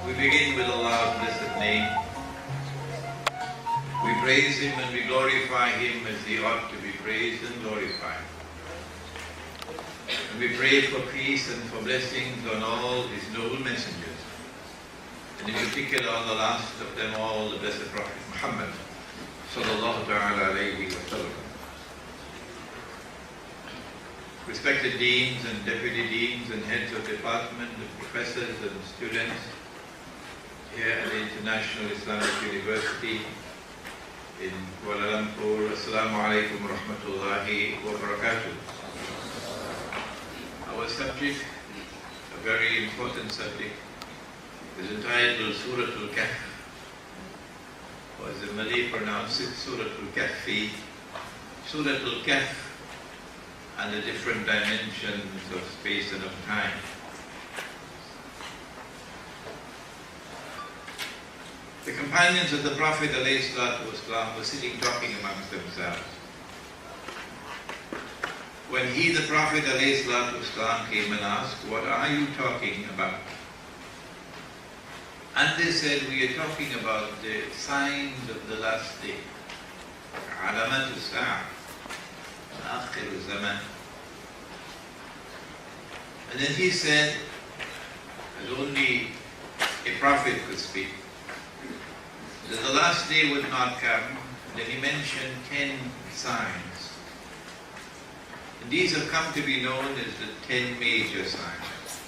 We begin with Allah's blessed name. We praise Him and we glorify Him as He ought to be praised and glorified. And we pray for peace and for blessings on all His noble messengers, and in particular on the last of them all, the blessed Prophet Muhammad sallallahu ta'ala alayhi wa sallam. Respected deans and deputy deans and heads of department, and professors and students here at the International Islamic University in Kuala Lumpur, Assalamu alaikum wa rahmatullahi wa barakatuh. Our subject, a very important subject, is entitled Surah Kahfi, or as the Malay pronounce it, Surah Kahfi. Surah Kahfi and the different dimensions of space and of time. The companions of the Prophet ﷺ were sitting talking amongst themselves. When he, the Prophet ﷺ, came and asked, "What are you talking about?" And they said, "We are talking about the signs of the last day. Alamat as-sa'a, akhir zaman." And then he said, as only a prophet could speak, that the last day would not come. Then he mentioned 10 signs. And these have come to be known as the 10 major signs.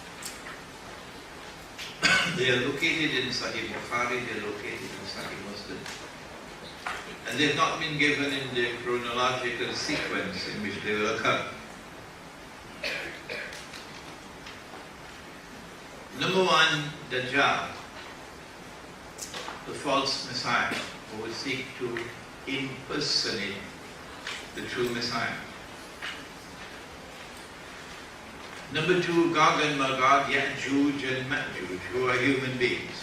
They are located in Sahih Bukhari, they are located in Sahih Muslim. And they have not been given in the chronological sequence in which they will occur. Number one, Dajjal, the false Messiah, who will seek to impersonate the true Messiah. Number two, Gog and Magog, Ya'juj and Ma'juj, who are human beings.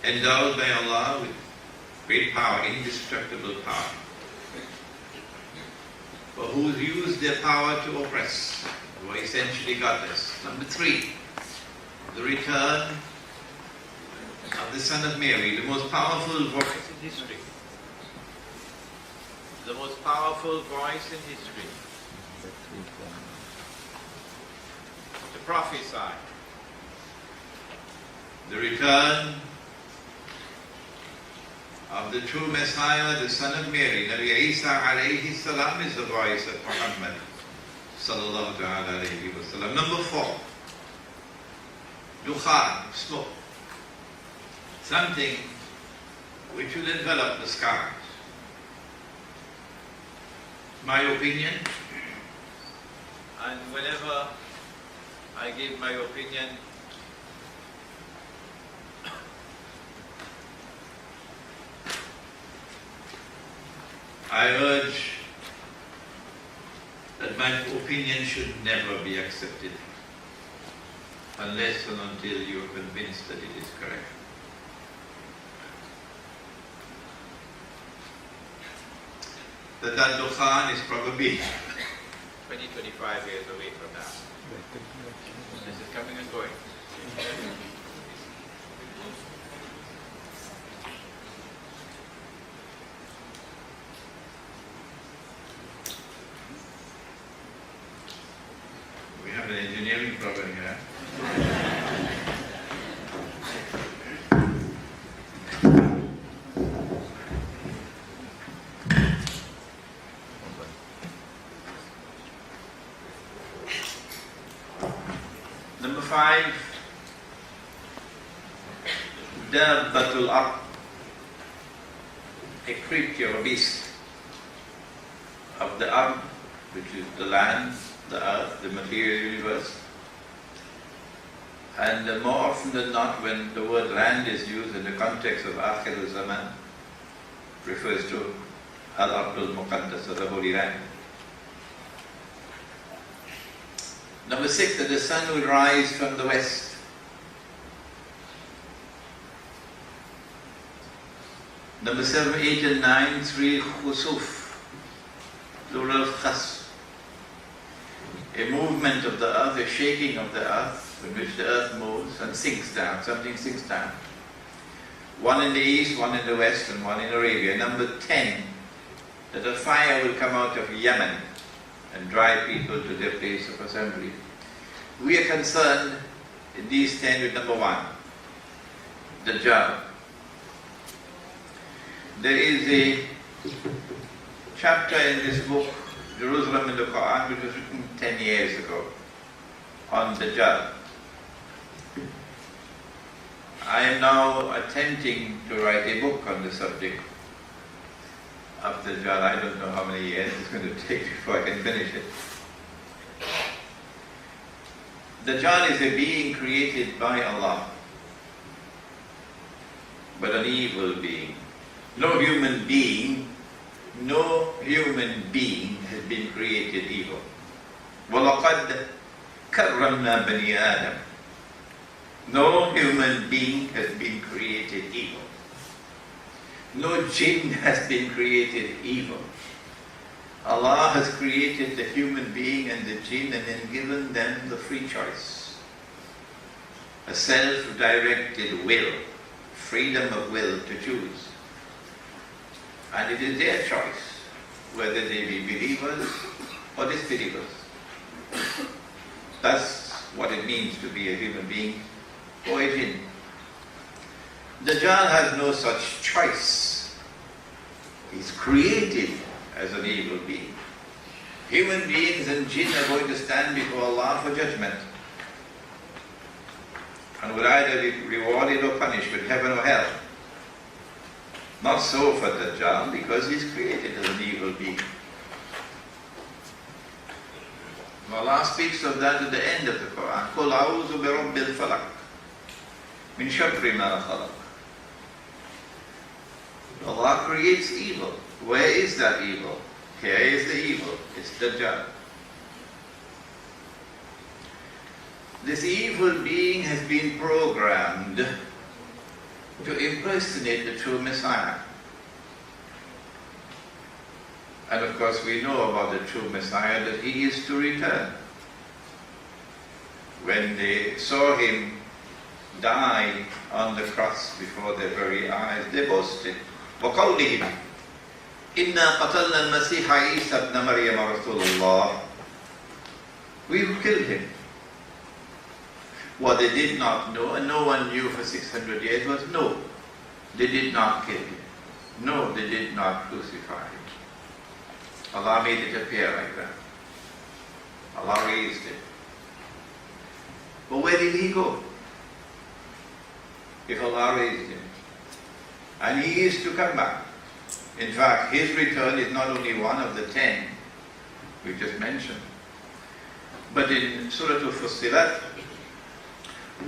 Endowed by Allah with great power, indestructible power, but who use their power to oppress, who are essentially godless. Number three, the return of the Son of Mary, the most powerful voice in history. The most powerful voice in history to prophesy. The return of the true Messiah, the Son of Mary, Nabi Isa alayhi salam, is the voice of Muhammad sallallahu ta'ala alayhi wa sallam. Number four, Dukhan, smoke. Something which will envelop the skies. My opinion, and whenever I give my opinion, I urge that my opinion should never be accepted unless and until you are convinced that it is correct. That Dukhan is probably 20, 25 years away from now. This is coming and going. We have an engineering problem here. 5, Dabbatul Ard, a creature, a beast of the Ard, which is the land, the earth, the material universe. And more often than not, when the word land is used in the context of Akhir al-Zaman, refers to Al-Ardul Muqaddas, the Holy Land. Number 6, that the sun will rise from the west. Number 7, 8 and 9, 3, Khusuf, plural Khas. A movement of the earth, a shaking of the earth, in which the earth moves and sinks down, something sinks down. One in the east, one in the west, and one in Arabia. Number 10, that a fire will come out of Yemen and drive people to their place of assembly. We are concerned in these 10 with number 1, Dajjal. There is a chapter in this book, Jerusalem in the Quran, which was written 10 years ago, on Dajjal. I am now attempting to write a book on the subject of Dajjal. I don't know how many years it's going to take before I can finish it. Dajjal is a being created by Allah, but an evil being. No human being has been created evil. وَلَقَدْ كَرَّمْنَا بَنِي آدَمَ. No human being has been created evil. No jinn has been created evil. Allah has created the human being and the jinn and then given them the free choice. A self-directed will, freedom of will to choose. And it is their choice whether they be believers or disbelievers. That's what it means to be a human being or a jinn. Dajjal has no such choice. He's created as an evil being. Human beings and jinn are going to stand before Allah for judgment and will either be rewarded or punished with heaven or hell. Not so for Dajjal, because he's created as an evil being. Allah speaks of that at the end of the Quran. قُلْ أَعُوذُ بِرَبِّ الْفَلَقِ مِنْ شَرِّ مَا خَلَقَ. Allah creates evil. Where is that evil? Here is the evil. It's Dajjal. This evil being has been programmed to impersonate the true Messiah. And of course we know about the true Messiah that he is to return. When they saw him die on the cross before their very eyes, they boasted. وَقَوْلِهِمْ إِنَّا قَتَلْنَا الْمَسِيحَ عِيسَى ابْنَ مَرْيَمَ رَسُولَ اللَّهِ. We killed him. What they did not know, and no one knew for 600 years, was no, they did not kill him. No, they did not crucify him. Allah made it appear like that. Allah raised it. But where did he go? If Allah raised him. And he is to come back. In fact, his return is not only one of the 10 we just mentioned, but in Surah Al-Fussilat,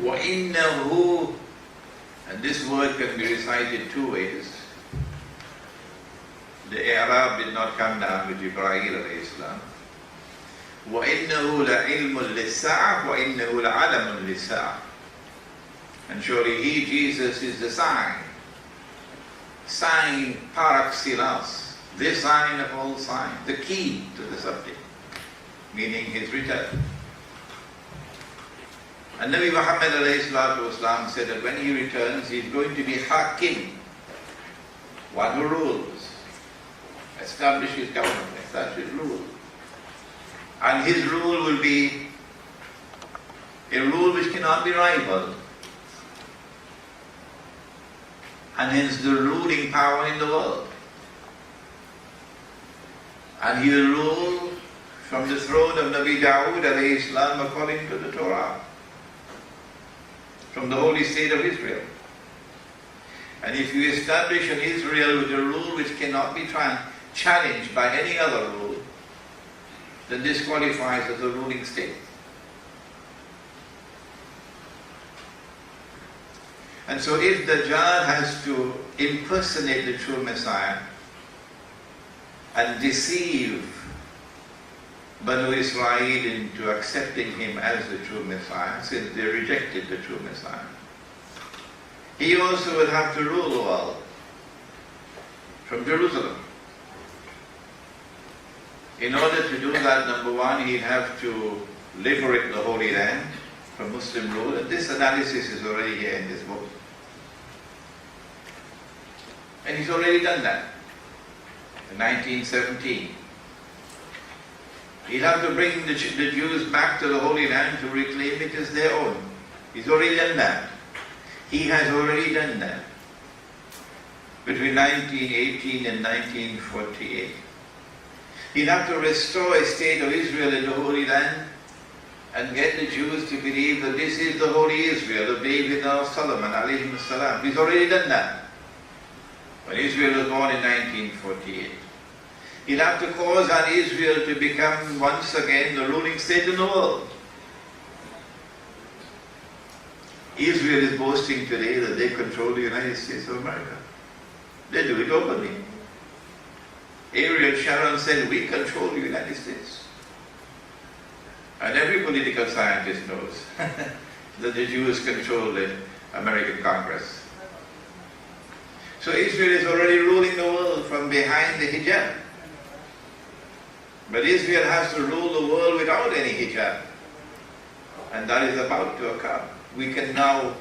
وَإِنَّهُ, and this word can be recited two ways. The Arab did not come down with Jibreel alayhi salam. وَإِنَّهُ لَعِلْمٌ لِلسَّاعَةِ وَإِنَّهُ لَعَلَمٌ لِلسَّاعَةِ. And surely he, Jesus, is the sign par excellence, the sign of all signs, the key to the subject, meaning his return. And Nabi Muhammad ﷺ said that when he returns, he's going to be Hakim, one who rules, establishes government, establishes rule. And his rule will be a rule which cannot be rivaled. And hence the ruling power in the world. And he will rule from the throne of Nabi Dawood alayhi salam according to the Torah. from the holy state of Israel. And if you establish an Israel with a rule which cannot be challenged by any other rule, then this qualifies as a ruling state. And so if Dajjal has to impersonate the true Messiah and deceive Banu Israel into accepting him as the true Messiah, since they rejected the true Messiah, he also will have to rule the world from Jerusalem. In order to do that, number one, he'd have to liberate the Holy Land from Muslim rule, and this analysis is already here in this book. And he's already done that in 1917. He'll have to bring the Jews back to the Holy Land to reclaim it as their own. He's already done that. He has already done that between 1918 and 1948. He'll have to restore a state of Israel in the Holy Land and get the Jews to believe that this is the Holy Israel of David and Solomon alayhim salam. He's already done that when Israel was born in 1948. He'll have to cause Israel to become once again the ruling state in the world. Israel is boasting today that they control the United States of America. They do it openly. Ariel Sharon said, we control the United States. And every political scientist knows that the Jews control the American Congress. So Israel is already ruling the world from behind the hijab. But Israel has to rule the world without any hijab. And that is about to occur. We can now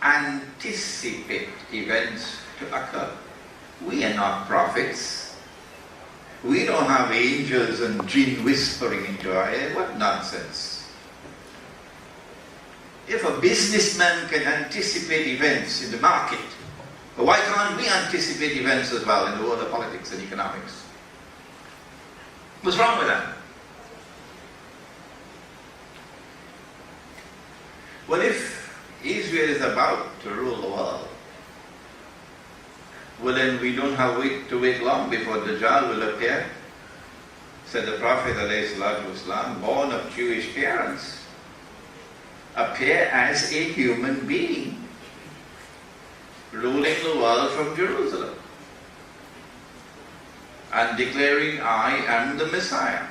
anticipate events to occur. We are not prophets. We don't have angels and jinn whispering into our ear. What nonsense. If a businessman can anticipate events in the market, why can't we anticipate events as well in the world of politics and economics? What's wrong with that? Well, if Israel is about to rule the world, well then we don't have to wait long before Dajjal will appear. Said the Prophet ﷺ, born of Jewish parents, appear as a human being, ruling the world from Jerusalem and declaring, I am the Messiah.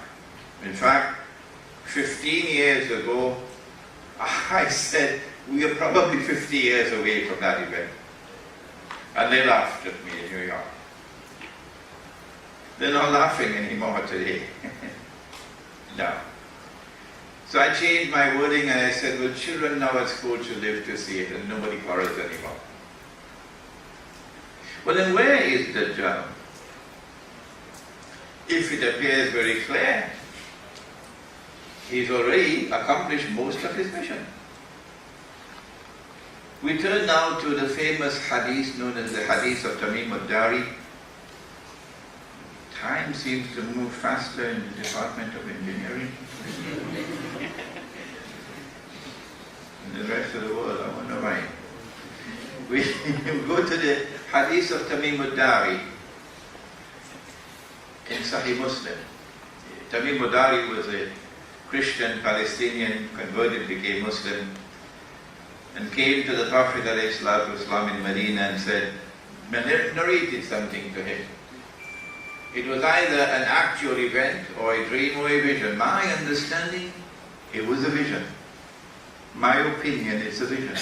In fact, 15 years ago, I said, we are probably 50 years away from that event. And they laughed at me in New York. They're not laughing anymore today. No. So I changed my wording and I said, well, children now at school should live to see it, and nobody quarrels anymore. Well, then where is Dajjal? If it appears very clear, he's already accomplished most of his mission. We turn now to the famous hadith known as the hadith of Tamim al-Dari. Time seems to move faster in the Department of Engineering. In the rest of the world, I wonder why. We go to the hadith of Tamim al-Dari in Sahih Muslim. Tamim al-Dari was a Christian Palestinian, converted, became Muslim, and came to the Prophet ﷺ in Medina and said, narrated something to him. It was either an actual event or a dream or a vision. My understanding, it was a vision. My opinion, it's a vision.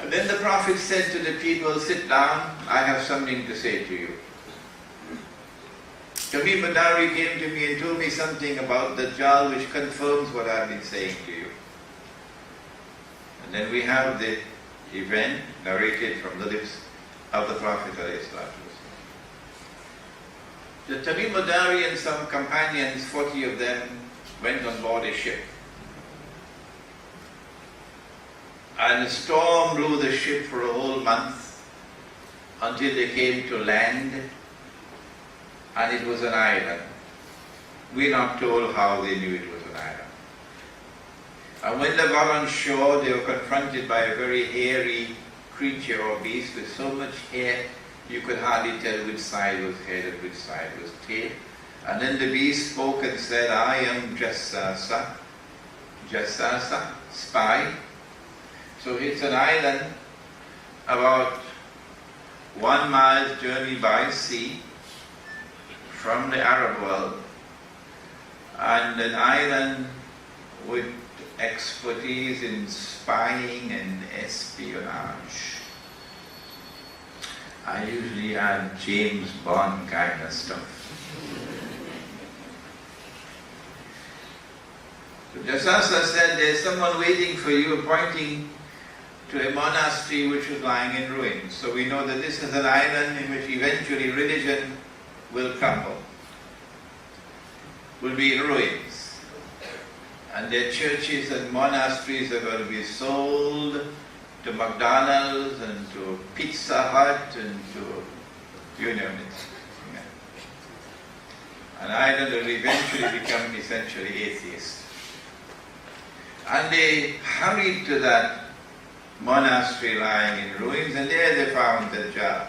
And then the Prophet said to the people, sit down, I have something to say to you. Tamim al-Dari came to me and told me something about Dajjal which confirms what I've been saying to you. And then we have the event narrated from the lips of the Prophet ﷺ. The Tamim al-Dari and some companions, 40 of them, went on board a ship. And a storm blew the ship for a whole month until they came to land, and it was an island. We're not told how they knew it was an island. And when they got on shore, they were confronted by a very hairy creature or beast with so much hair you could hardly tell which side was head and which side was tail. And then the beast spoke and said, I am Jassasa, spy. So it's an island about 1 mile's journey by sea from the Arab world, and an island with expertise in spying and espionage. I usually add James Bond kind of stuff. So Jassasa said, there's someone waiting for you, pointing to a monastery which is lying in ruins. So we know that this is an island in which eventually religion will crumble, will be in ruins. And their churches and monasteries are going to be sold to McDonald's and to Pizza Hut and to, you name it. Yeah. An island will eventually become essentially atheist. And they hurried to that monastery lying in ruins, and there they found the Dajjal.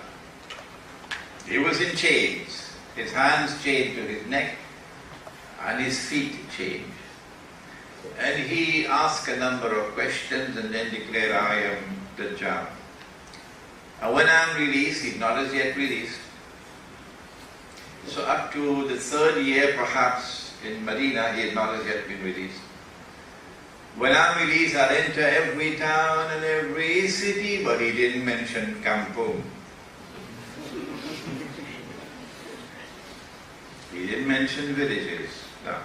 He was in chains, his hands chained to his neck and his feet chained. And he asked a number of questions and then declared, I am Dajjal. And when I'm released, he's not as yet released. So up to the 3rd year perhaps in Medina, he had not as yet been released. When I'm released, I'll enter every town and every city, but he didn't mention Kampung. He didn't mention villages, no,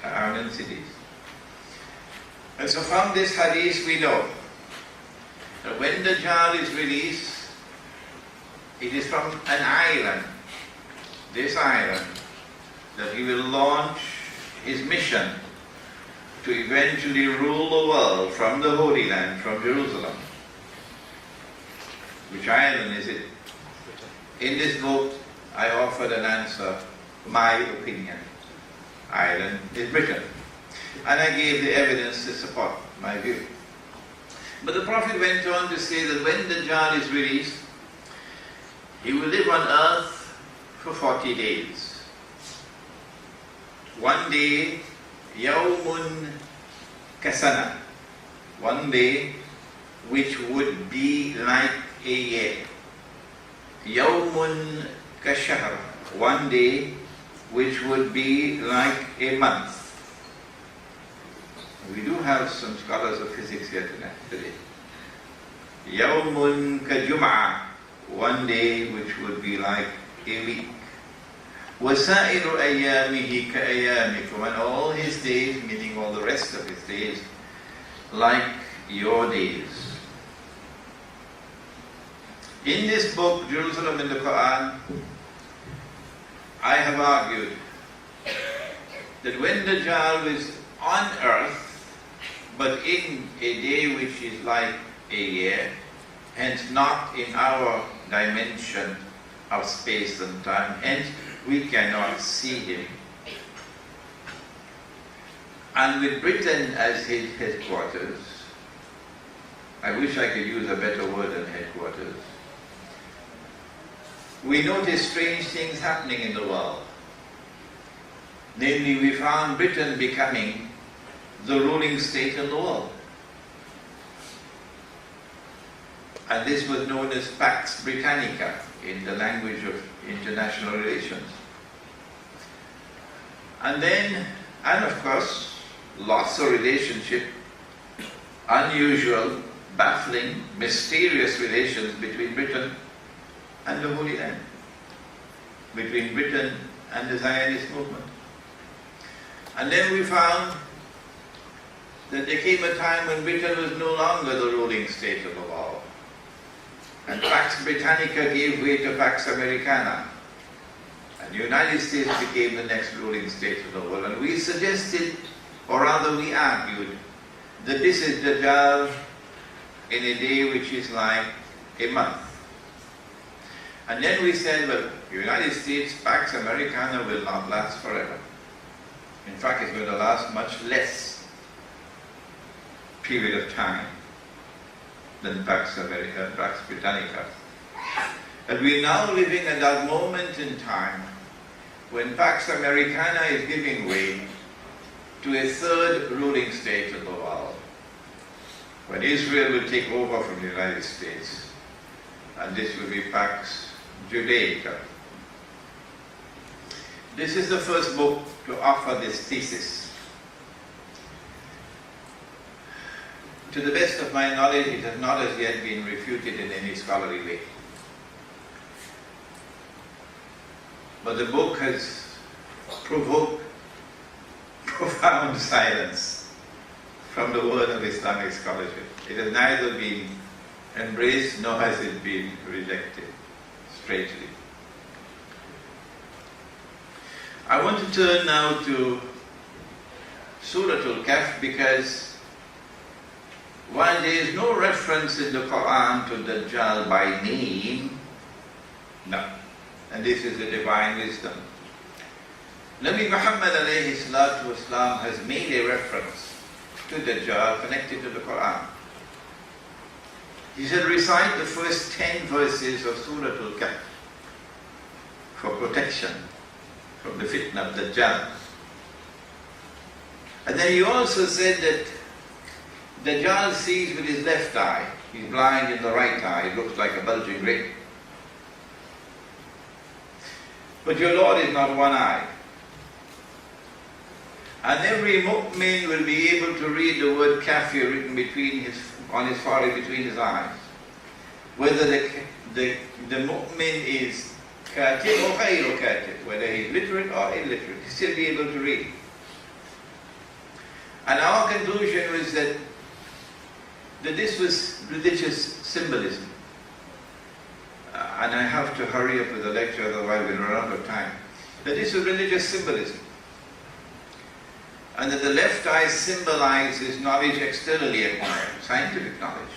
town and cities. And so from this hadith we know that when Dajjal is released, it is from an island, this island, that he will launch his mission to eventually rule the world from the Holy Land, from Jerusalem. Which island is it? In this book, I offered an answer, my opinion. Island is Britain. And I gave the evidence to support my view. But the Prophet went on to say that when Dajjal is released, he will live on earth for 40 days. One day, Yawmun Kasana, one day which would be like a year. Yawmun Kashahr, one day which would be like a month. We do have some scholars of physics here today. Yawmun Kajum'ah, one day which would be like a week. وَسَائِرُ أَيَّامِهِ كَأَيَّامِكُمْ, and all his days, meaning all the rest of his days, like your days. In this book, Jerusalem in the Quran, I have argued that when Dajjal is on earth, but in a day which is like a year, hence not in our dimension of space and time, hence we cannot see him. And with Britain as his headquarters, I wish I could use a better word than headquarters, we notice strange things happening in the world. Namely, we found Britain becoming the ruling state in the world. And this was known as Pax Britannica in the language of international relations. And of course, lots of relationship, unusual, baffling, mysterious relations between Britain and the Holy Land, between Britain and the Zionist movement. And then we found that there came a time when Britain was no longer the ruling state of the world. And Pax Britannica gave way to Pax Americana. And the United States became the next ruling state of the world. And we suggested, or rather we argued, that this is Dajjal in a day which is like a month. And then we said, well, the United States, Pax Americana will not last forever. In fact, it's going to last much less. period of time than Pax Britannica. And we are now living at that moment in time when Pax Americana is giving way to a third ruling state of the world, when Israel will take over from the United States, and this will be Pax Judaica. This is the first book to offer this thesis. To the best of my knowledge, it has not as yet been refuted in any scholarly way. But the book has provoked profound silence from the world of Islamic scholarship. It has neither been embraced nor has it been rejected straightly. I want to turn now to Surah Al-Kahf, because while there is no reference in the Quran to Dajjal by name, no, and this is the divine wisdom. Nabi Muhammad alayhi salatu wasalam has made a reference to Dajjal connected to the Quran. He said, recite the first 10 verses of Surah Al-Kahf for protection from the fitna of Dajjal. And then he also said that Dajjal sees with his left eye. He's blind in the right eye. It looks like a bulging ring. But your Lord is not one eye. And every mu'min will be able to read the word Kahfi written on his forehead between his eyes. Whether the mu'min is katib or ghayru katib, whether he's literate or illiterate, he'll still be able to read. And our conclusion was that this was religious symbolism. And I have to hurry up with the lecture, otherwise we'll run out of time. That this was religious symbolism. And that the left eye symbolizes knowledge externally acquired, scientific knowledge.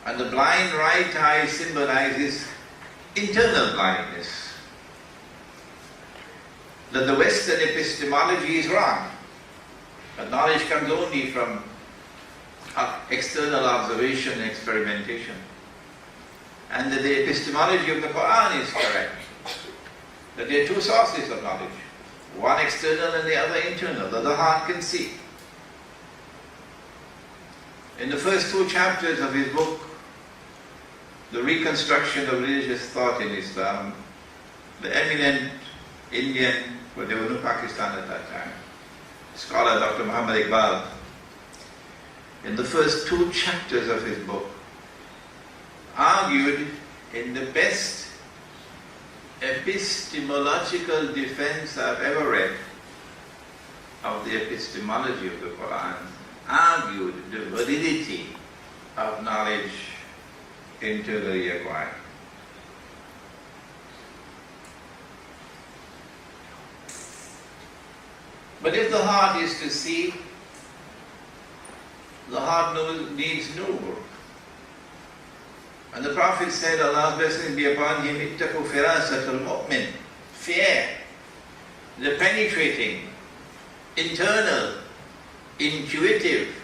And the blind right eye symbolizes internal blindness. That the Western epistemology is wrong. That knowledge comes only from external observation and experimentation. And that the epistemology of the Quran is correct. That there are two sources of knowledge. One external and the other internal, that the heart can see. In the first 2 chapters of his book, The Reconstruction of Religious Thought in Islam, the eminent Indian, well, there was no Pakistan at that time, scholar Dr. Muhammad Iqbal, in the first 2 chapters of his book, argued in the best epistemological defense I've ever read of the epistemology of the Quran, argued the validity of knowledge internally acquired. But if the heart is to see, the heart needs nur. And the Prophet said, Allah's blessing be upon him, ittaqu firasatul mu'min, fear, the penetrating, internal, intuitive,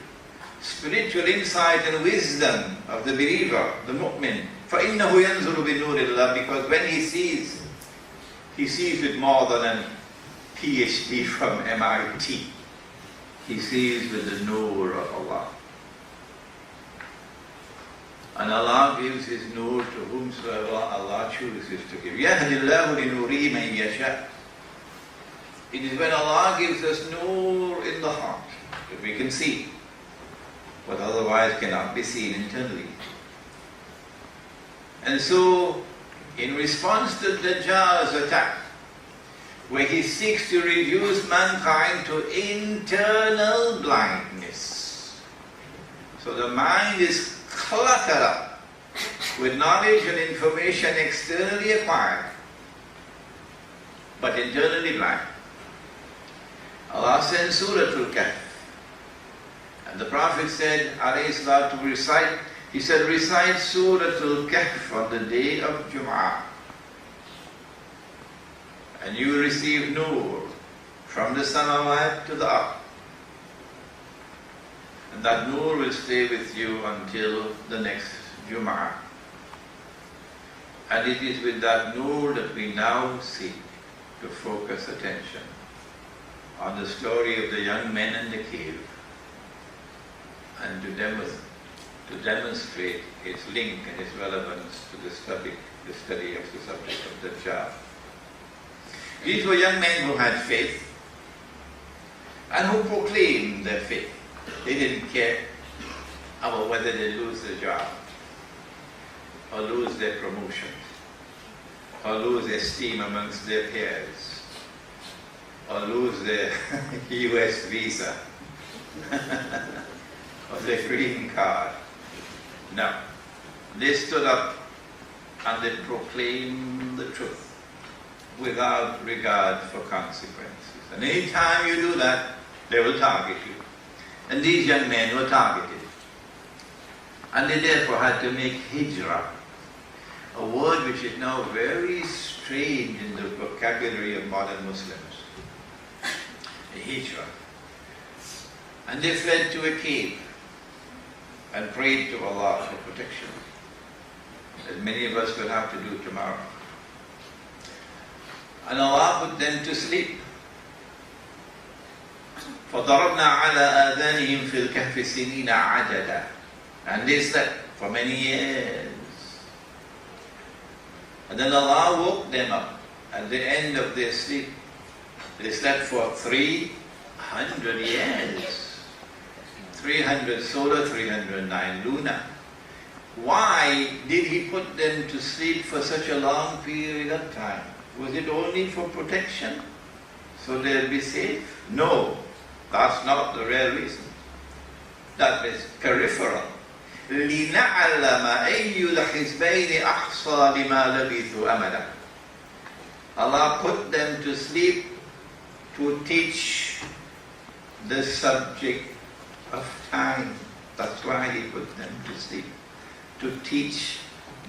spiritual insight and wisdom of the believer, the mu'min. فَإِنَّهُ يَنْزُلُ بِنُورِ اللَّهِ, because when he sees with more than a PhD from MIT. He sees with the nur of Allah. And Allah gives His nur to whomsoever Allah chooses to give. يَهْدِ اللَّهُ لِنُورِهِ مَنْ يَشَاءُ. It is when Allah gives us nur in the heart that we can see what otherwise cannot be seen internally. And so, in response to Dajjal's attack, where he seeks to reduce mankind to internal blindness, so the mind is cluttered up with knowledge and information externally acquired, but internally blind. Allah sent Surah Al-Kahf, and the Prophet said, alayhi salatu, recite, he said, recite Surah Al-Kahf on the day of Jum'ah, and you will receive nur from the samawat to the earth. And that nur will stay with you until the next Jum'ah. And it is with that nur that we now seek to focus attention on the story of the young men in the cave and to demonstrate its link and its relevance to the study of the subject of Dajjal. These were young men who had faith and who proclaimed their faith. They didn't care about whether they lose their job or lose their promotion or lose esteem amongst their peers or lose their US visa or their green card. No. They stood up and they proclaimed the truth without regard for consequences. And any time you do that, they will target you. And these young men were targeted. And they therefore had to make hijrah, a word which is now very strange in the vocabulary of modern Muslims. A hijrah. And they fled to a cave and prayed to Allah for protection, as many of us will have to do tomorrow. And Allah put them to sleep. فَضَرَبْنَا عَلَىٰ آذَانِهِمْ فِي الْكَهْفِ سِنِينَ عَدَدًا. And they slept for many years. And then Allah woke them up at the end of their sleep. They slept for 300 years. 300 solar, 309 lunar. Why did He put them to sleep for such a long period of time? Was it only for protection? So they'll be safe? No, that's not the real reason. That is peripheral. لِنَعْلَمَ أَيُّ الْحِزْبَيْنِ أَحْصَى لِمَا لَبِثُوا أَمَدًا. Allah put them to sleep to teach the subject of time. That's why He put them to sleep. To teach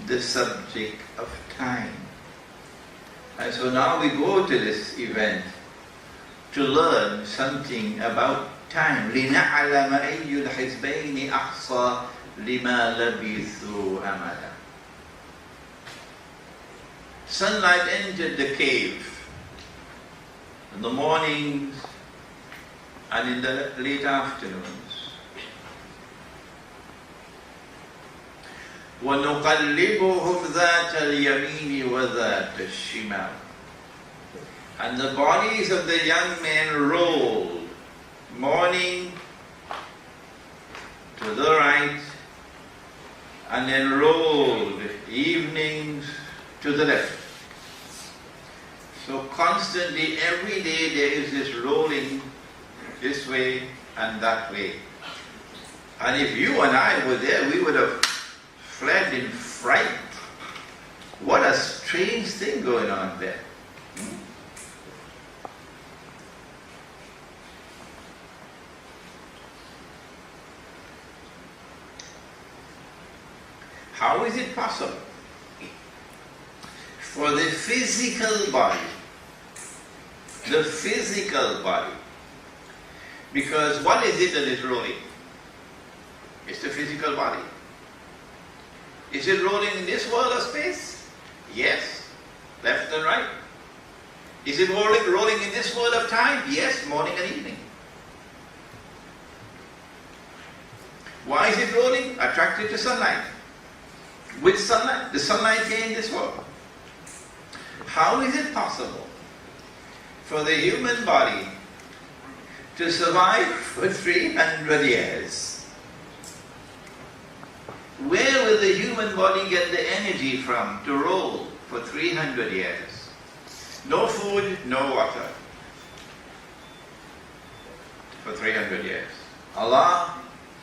the subject of time. And so now we go to this event to learn something about time. لِنَعْلَمَ أَيُّ الْحِزْبَيْنِ أَحْصَى لِمَا لَبِثُوا أَمَدًا. Sunlight entered the cave in the mornings and in the late afternoons. وَنُقَلِّبُهُمْ ذَاتَ الْيَمِينِ وَذَاتَ الشِّمَالِ. And the bodies of the young men rolled morning to the right and then rolled evenings to the left. So constantly, every day there is this rolling this way and that way. And if you and I were there, we would have fled in fright. What a strange thing going on there. How is it possible for the physical body, because what is it that is rolling? It's the physical body. Is it rolling in this world of space? Yes, left and right. Is it rolling in this world of time? Yes, morning and evening. Why is it rolling? Attracted to sunlight. With sunlight, the sunlight here in this world. How is it possible for the human body to survive for 300 years? Where will the human body get the energy from to roll for 300 years? No food, no water. For 300 years. Allah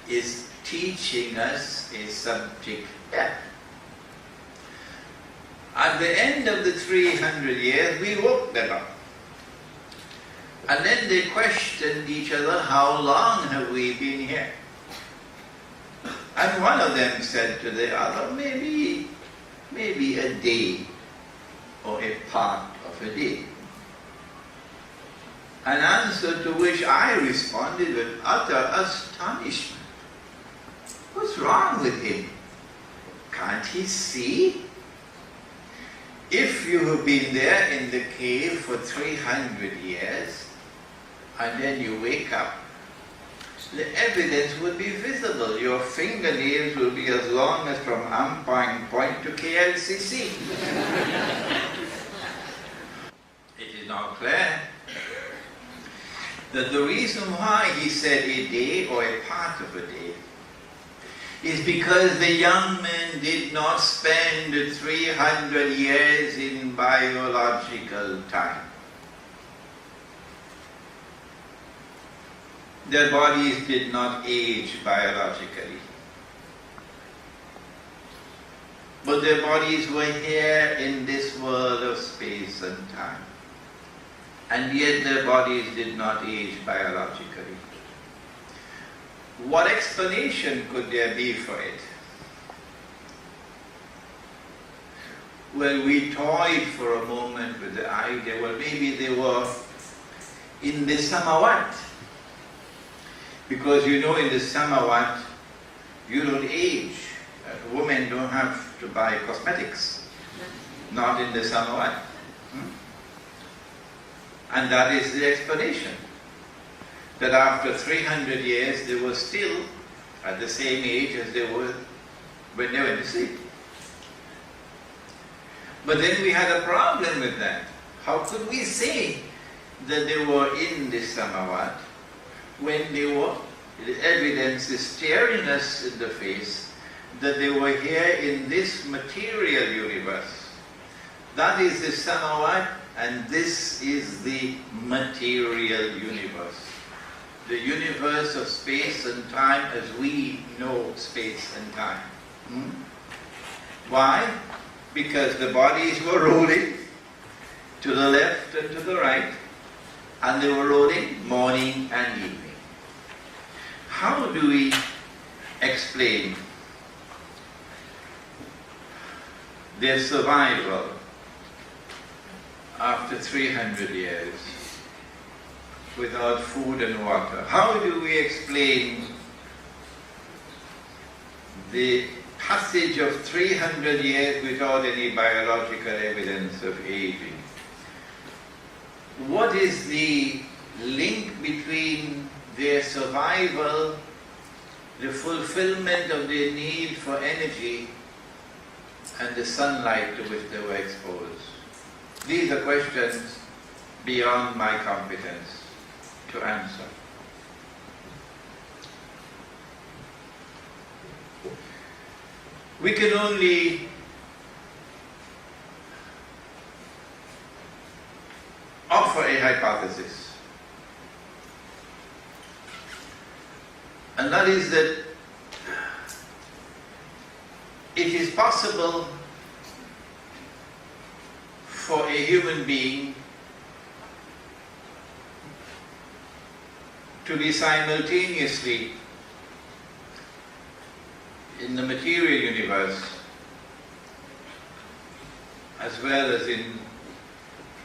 is teaching us a subject there. At the end of the 300 years, we woke them up. And then they questioned each other, how long have we been here? And one of them said to the other, maybe a day or a part of a day. An answer to which I responded with utter astonishment. What's wrong with him? Can't he see? If you have been there in the cave for 300 years and then you wake up, the evidence will be visible. Your fingernails will be as long as from Ampang Point to KLCC. It is now clear that the reason why he said a day or a part of a day is because the young men did not spend 300 years in biological time. Their bodies did not age biologically. But their bodies were here in this world of space and time. And yet their bodies did not age biologically. What explanation could there be for it? Well, we toyed for a moment with the idea, well, maybe they were in the samawat. Because you know, in the samawat, you don't age. Women don't have to buy cosmetics. Not in the samawat. And that is the explanation. That after 300 years, they were still at the same age as they were when they went to sleep. But then we had a problem with that. How could we say that they were in the samawat when they were, the evidence is staring us in the face that they were here in this material universe. That is the samawat, and this is the material universe. The universe of space and time as we know space and time. Why? Because the bodies were rolling to the left and to the right, and they were rolling morning and evening. How do we explain their survival after 300 years without food and water? How do we explain the passage of 300 years without any biological evidence of aging? What is the link between their survival, the fulfillment of their need for energy, and the sunlight to which they were exposed? These are questions beyond my competence to answer. We can only offer a hypothesis, and that is that it is possible for a human being to be simultaneously in the material universe as well as in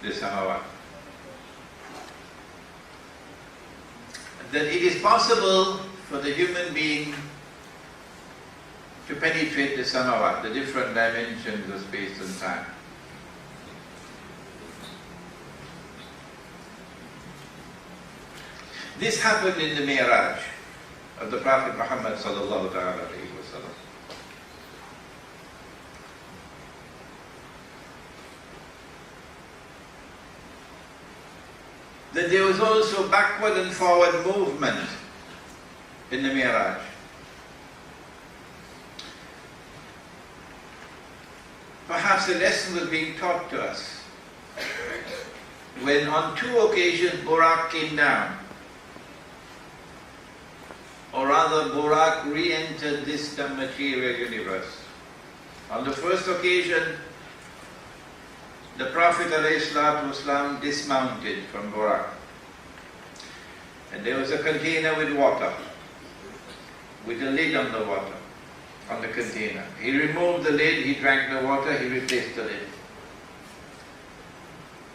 the samawat. That it is possible for the human being to penetrate the samawat, the different dimensions of space and time. This happened in the Mi'raj of the Prophet Muhammad sallallahu alaihi wasallam. That there was also backward and forward movement in the Mi'raj. Perhaps a lesson was being taught to us when on 2 occasions Buraq came down. Or rather, Buraq re-entered this material universe. On the first occasion, the Prophet ﷺ dismounted from Buraq. And there was a container with water, with a lid on the water, on the container. He removed the lid, he drank the water, he replaced the lid.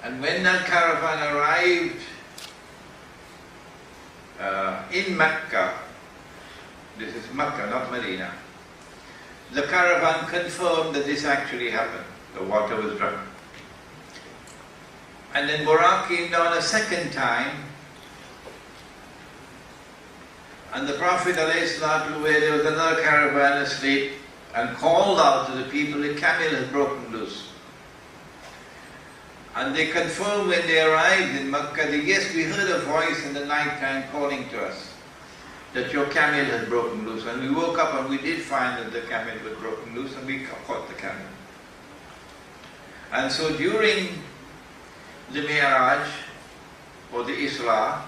And when that caravan arrived in Mecca, This is Makkah, not Medina. The caravan confirmed that this actually happened. The water was drunk. And then Buraq came down a second time, and the Prophet ﷺ, where there was another caravan asleep, and called out to the people, the camel has broken loose. And they confirmed when they arrived in Makkah, that yes, we heard a voice in the night time calling to us that your camel has broken loose. And we woke up and we did find that the camel was broken loose, and we caught the camel. And so during the Mi'raj, or the Isra,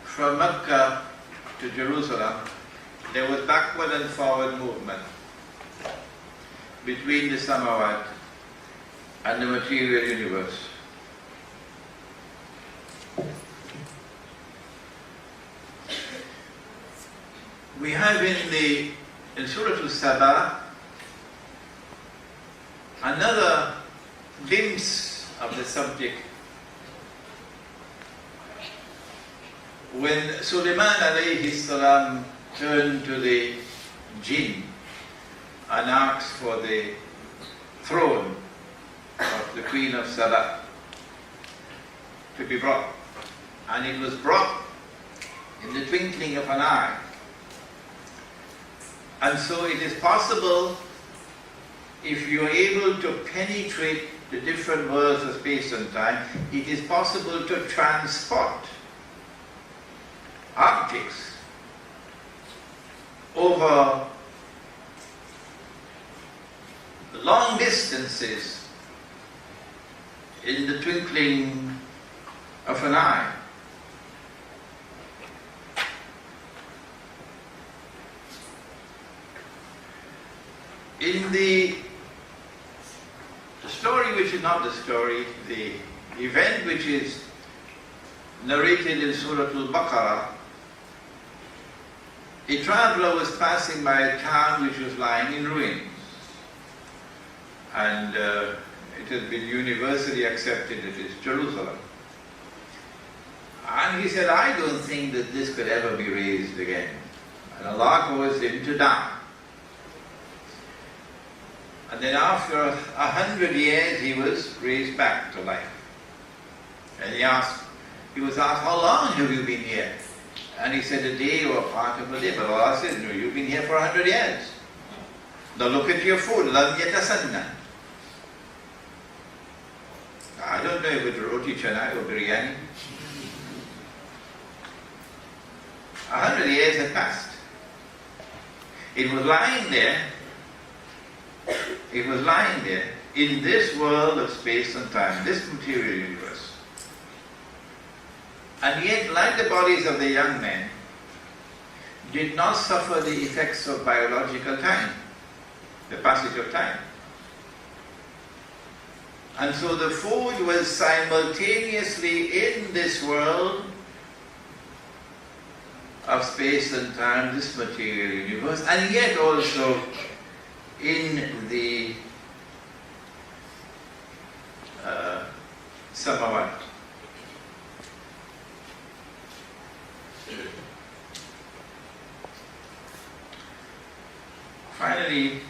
from Makkah to Jerusalem, there was backward and forward movement between the Samawat and the material universe. We have in Surah Al-Sabah another glimpse of the subject. When Sulaiman alayhi salam turned to the jinn and asked for the throne of the Queen of Saba to be brought, and it was brought in the twinkling of an eye. And so it is possible, if you are able to penetrate the different worlds of space and time, it is possible to transport objects over long distances in the twinkling of an eye. In the story which is not the story, the event which is narrated in Surah Al-Baqarah, a traveler was passing by a town which was lying in ruins, and it has been universally accepted that it is Jerusalem. And he said, I don't think that this could ever be raised again. And Allah caused him to die. And then after 100 years he was raised back to life. And he was asked, how long have you been here? And he said, a day or part of a day. But Allah said, no, you've been here for 100 years. Now look at your food. Lam yatasanna. I don't know if it's roti chana or biryani. 100 years had passed. It was lying there. It was lying there in this world of space and time, this material universe. And yet, like the bodies of the young men, did not suffer the effects of biological time, the passage of time. And so the food was simultaneously in this world of space and time, this material universe, and yet also in the Samawat. Finally,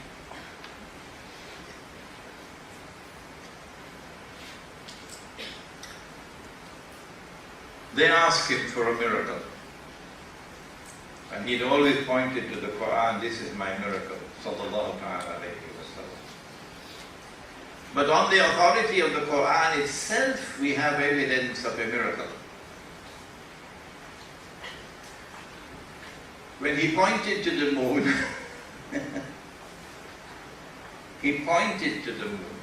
they asked him for a miracle. And he'd always pointed to the Quran, this is my miracle. Sallallahu alayhi wa sallam. But on the authority of the Quran itself, we have evidence of a miracle. When he pointed to the moon, he pointed to the moon.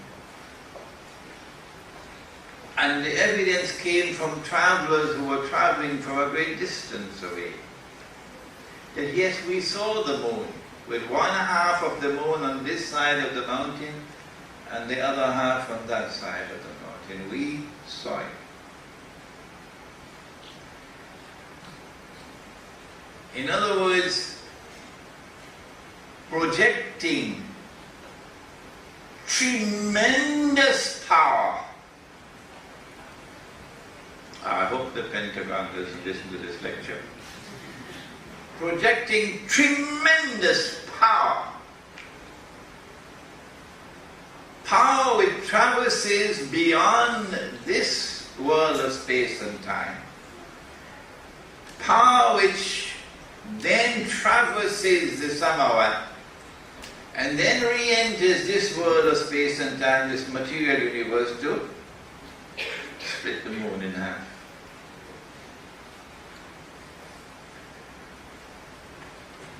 And the evidence came from travelers who were traveling from a great distance away. That yes, we saw the moon, with one half of the moon on this side of the mountain and the other half on that side of the mountain. We saw it. In other words, projecting tremendous power. I hope the Pentagon doesn't listen to this lecture. projecting tremendous power. Power which traverses beyond this world of space and time. Power which then traverses the Samawat and then re-enters this world of space and time, this material universe, to split the moon in half.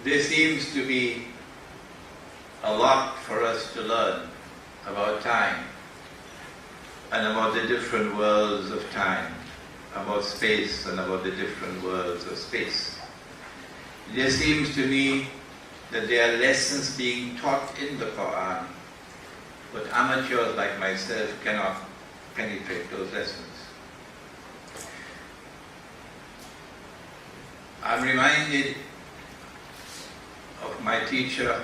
There seems to be a lot for us to learn about time and about the different worlds of time, about space and about the different worlds of space. There seems to me that there are lessons being taught in the Quran, but amateurs like myself cannot penetrate those lessons. I'm reminded of my teacher,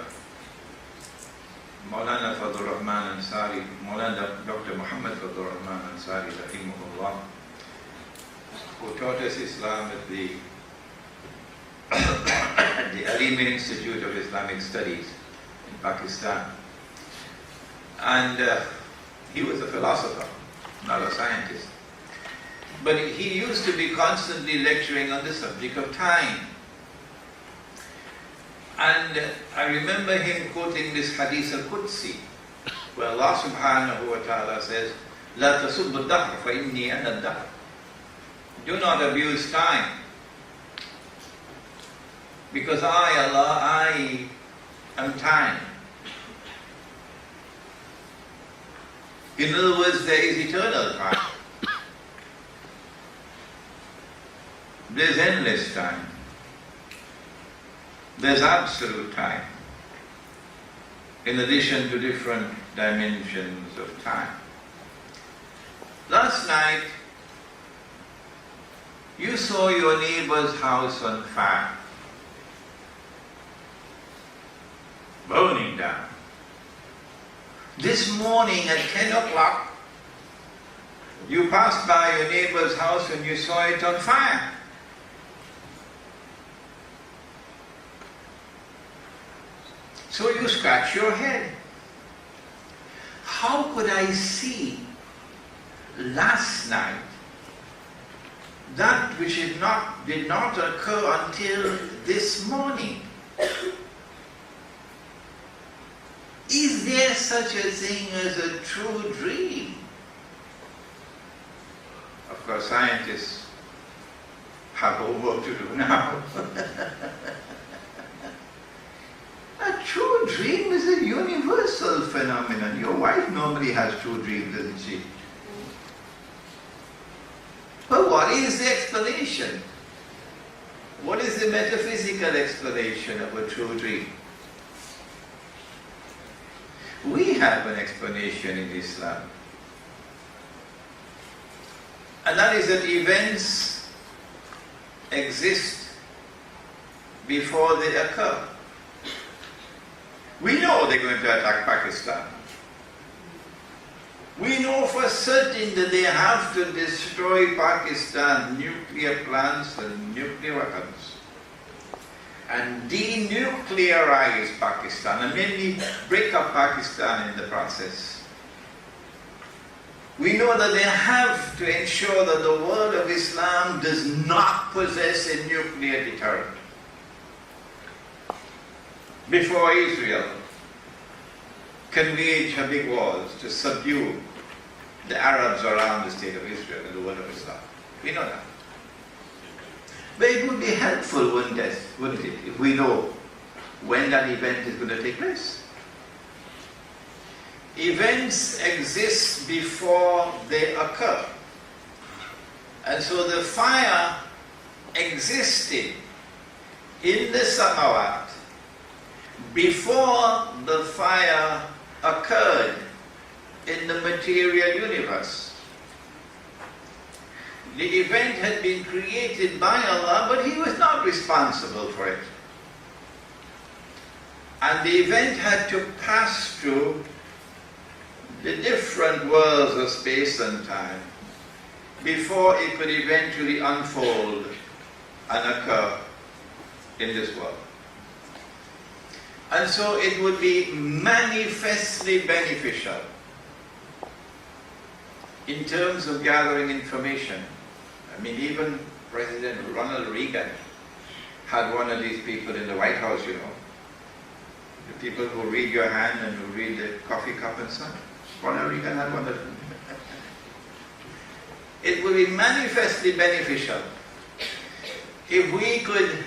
Maulana Fadhur Rahman Ansari, Maulana Dr. Muhammad Fadhur Rahman Ansari, rahimahullah, who taught us Islam at the Alimi Institute of Islamic Studies in Pakistan. And he was a philosopher, not a scientist. But he used to be constantly lecturing on the subject of time. And I remember him quoting this hadith al-Qudsi, where Allah subhanahu wa ta'ala says, "La tasubbu ad-dahr fa inni ana ad-dahr." Do not abuse time, because I, Allah, I am time. In other words, there is eternal time. There's endless time. There's absolute time, in addition to different dimensions of time. Last night, you saw your neighbor's house on fire, burning down. This morning at 10 o'clock, you passed by your neighbor's house and you saw it on fire. So you scratch your head. How could I see last night that which did not occur until this morning? Is there such a thing as a true dream? Of course, scientists have homework to do now. A true dream is a universal phenomenon. Your wife normally has true dreams, doesn't she? But what is the explanation? What is the metaphysical explanation of a true dream? We have an explanation in Islam. And that is that events exist before they occur. We know they're going to attack Pakistan. We know for certain that they have to destroy Pakistan's nuclear plants and nuclear weapons and denuclearize Pakistan and maybe break up Pakistan in the process. We know that they have to ensure that the world of Islam does not possess a nuclear deterrent before Israel can wage her big wars to subdue the Arabs around the state of Israel and the world of Islam. We know that. But it would be helpful, wouldn't it, if we know when that event is going to take place. Events exist before they occur. And so the fire existed in the Samawat before the fire occurred in the material universe. The event had been created by Allah, but He was not responsible for it. And the event had to pass through the different worlds of space and time before it could eventually unfold and occur in this world. And so it would be manifestly beneficial in terms of gathering information. I mean, even President Ronald Reagan had one of these people in the White House, you know. The people who read your hand and who read the coffee cup and so on. Ronald Reagan had one of them. It would be manifestly beneficial if we could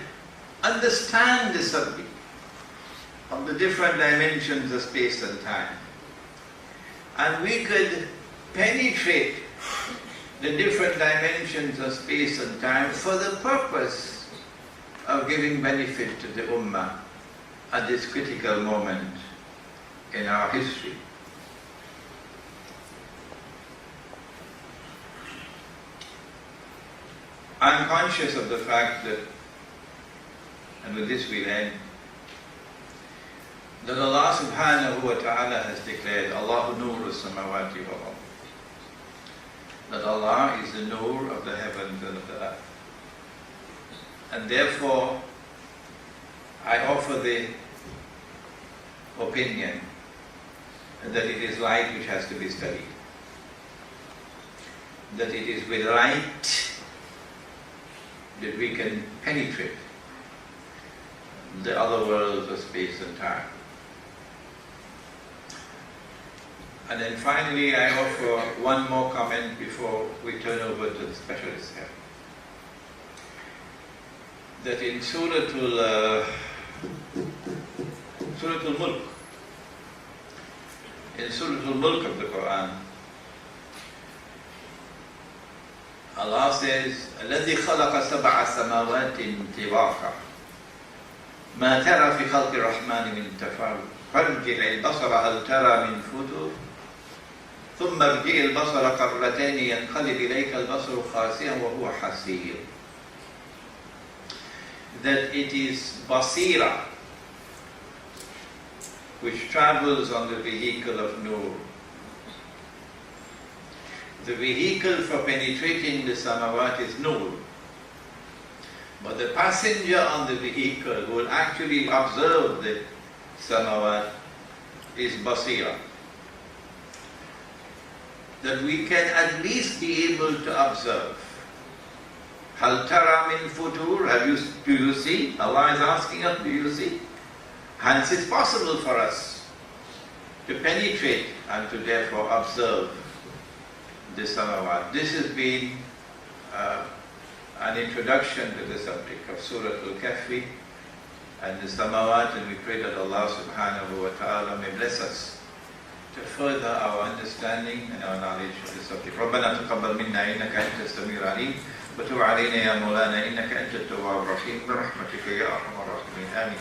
understand the subject of the different dimensions of space and time, and we could penetrate the different dimensions of space and time for the purpose of giving benefit to the Ummah at this critical moment in our history. I'm conscious of the fact that, and with this we'll end, that Allah subhanahu wa ta'ala has declared, Allahu nuru samawati wal ard, that Allah is the nur of the heavens and of the earth. And therefore, I offer the opinion that it is light which has to be studied. That it is with light that we can penetrate the other worlds of space and time. And then finally, I offer one more comment before we turn over to the specialist here. That in Surah Al-Mulk, in Surah Al-Mulk of the Quran, Allah says, الذي خلق سبع سماوات طباقا ما ترى في خلق الرحمن من تفاوت فارجع البصر هل ترى من فطور ثم ارجع البصر كرتين ينقلب إليك البصر خاسئا وهو حسير. That it is basira which travels on the vehicle of nur. The vehicle for penetrating the samawat is nur. But the passenger on the vehicle who will actually observe the samawat is basira. That we can at least be able to observe. Hal tara min futur? Do you see? Allah is asking us, do you see? Hence it's possible for us to penetrate and to therefore observe the samawat. This has been an introduction to the subject of Surah Al-Kahfi and the samawat, and we pray that Allah subhanahu wa ta'ala may bless us to further our understanding and our knowledge of the subject. رَبَّنَا تَقَبَّلْ مِنَّا إِنَّكَ أَنْتَ السَّمِيعُ الْعَلِيمُ وَتُبْ عَلَيْنَا يَا مَوْلَانَا إِنَّكَ أَنْتَ التَّوَّابُ الرَّحِيمُ بِرَحْمَتِكَ يَا أَرْحَمَ الرَّاحِمِينَ آمين.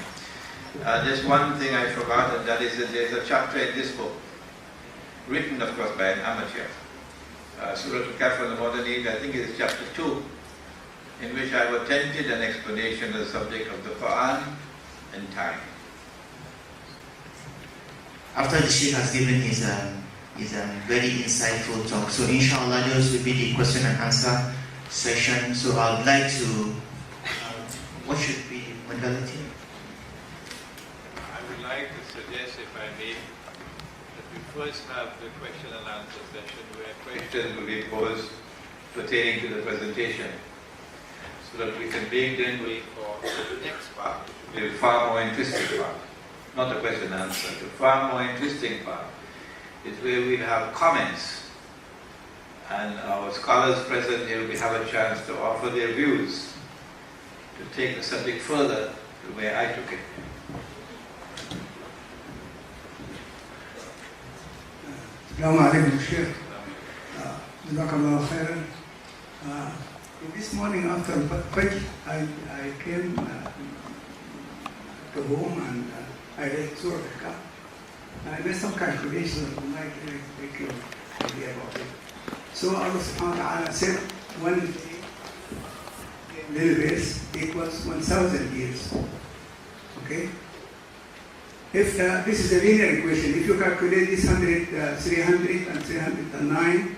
There's one thing I forgot, and that is that there's a chapter in this book, written of course by an amateur, Surah Al-Kahfi on the Modern Age, I think it is chapter 2, in which I have attempted an explanation of the subject of the Quran and time. After the Sheikh has given his very insightful talk, so inshallah those will be the question and answer session. So I would like to, what should be the modality? I would like to suggest, if I may, that we first have the question and answer session where questions will be posed pertaining to the presentation, so that we can then wait for the next part, which will be far more interesting part. Not the question and answer, the far more interesting part is where we have comments, and our scholars present here will have a chance to offer their views, to take the subject further to where I took it. Assalamu alaikum, Sheikh. Jazakallah khairan. This morning after Fajr, I came to home and I read Surah Al-Kahfi. I made some calculations and I make an idea about it. So Allah subhanahu wa ta'ala said 1 day in little bits equals 1,000 years. Okay? If this is a linear equation, if you calculate this 300 and 309,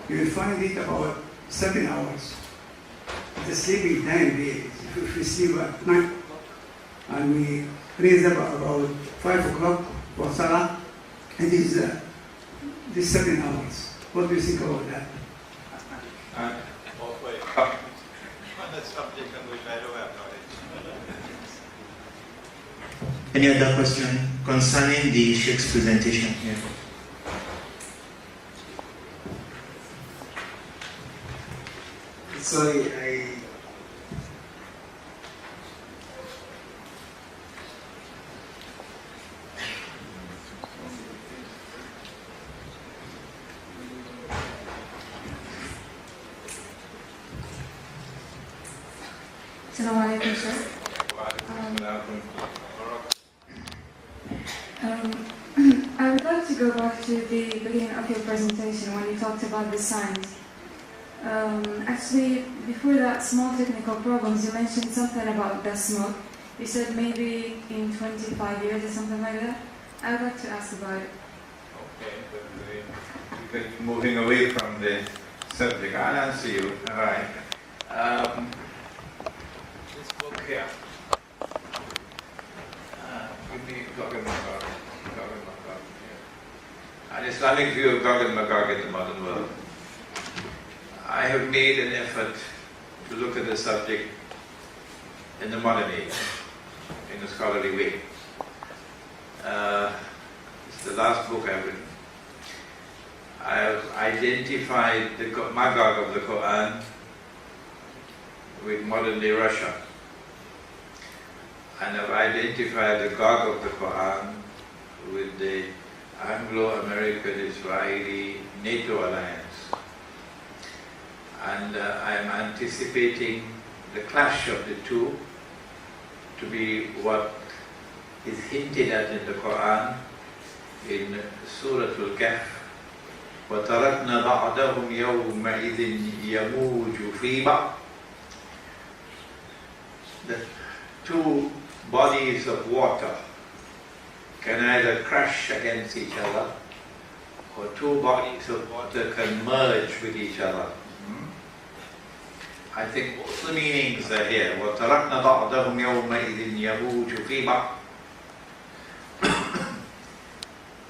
you will find it about 7 hours. The sleeping time really. If we sleep at 9 o'clock and we raise up about 5 o'clock for Salah. It is this 7 hours. What do you think about that? On the subject on which I don't have knowledge. Any other question concerning the Sheikh's presentation here? Sorry, Assalamu alaikum, sir. I would like to go back to the beginning of your presentation when you talked about the signs. Actually, before that, small technical problems, you mentioned something about the smoke. You said maybe in 25 years or something like that. I would like to ask about it. Okay, because moving away from the subject, I'll answer you. All right. This book here. Give me Gog and Magog. An Islamic view of Gog and Magog in the modern world. I have made an effort to look at the subject in the modern age, in a scholarly way. It's the last book I've written. I have identified the Magog of the Quran with modern day Russia. And I've identified the Gog of the Quran with the Anglo-American Israeli NATO alliance. And I'm anticipating the clash of the two to be what is hinted at in the Quran in Surah Kahfi. وَتَرَكْنَا بَعْدَهُمْ يَوْمَئِذٍ يَمُوجُ فِي بَعْضٍ. The two bodies of water can either crash against each other, or two bodies of water can merge with each other. I think both the meanings are here. وَتَرَكْنَا بَعْدَهُمْ يَوْمَئِذٍ يَمُوجُ فِي بَعْضٍ.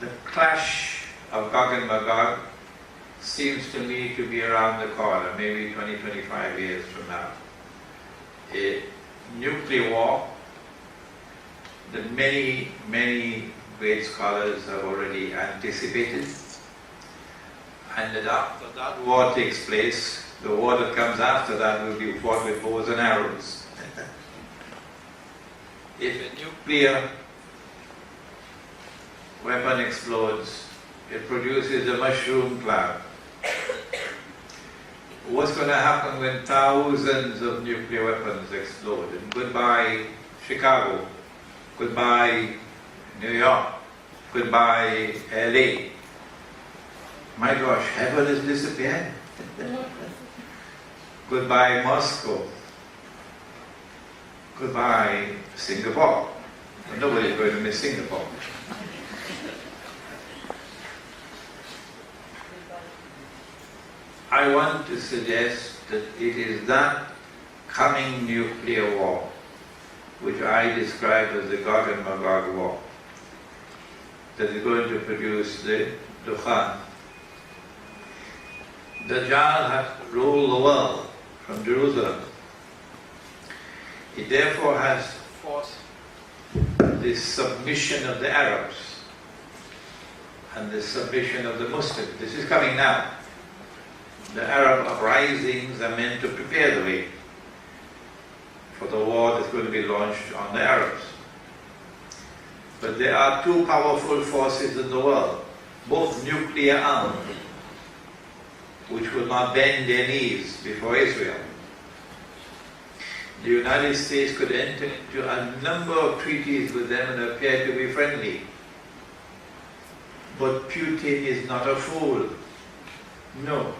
The clash of Gog and Magog seems to me to be around the corner, maybe 20-25 years from now. A nuclear war that many, many great scholars have already anticipated, and that after that war takes place, the war that comes after that will be fought with bows and arrows. If a nuclear weapon explodes, it produces a mushroom cloud. What's going to happen when thousands of nuclear weapons explode? And goodbye Chicago, goodbye New York, goodbye LA. My gosh, heaven has disappeared. Goodbye Moscow, goodbye Singapore. Well, nobody's going to miss Singapore. I want to suggest that it is that coming nuclear war, which I describe as the Gog and Magog war, that is going to produce the Dukhan. Dajjal has to rule the world from Jerusalem. He therefore has to force the submission of the Arabs and the submission of the Muslims. This is coming now. The Arab uprisings are meant to prepare the way for the war that's going to be launched on the Arabs. But there are two powerful forces in the world, both nuclear armed, which will not bend their knees before Israel. The United States could enter into a number of treaties with them and appear to be friendly. But Putin is not a fool. No.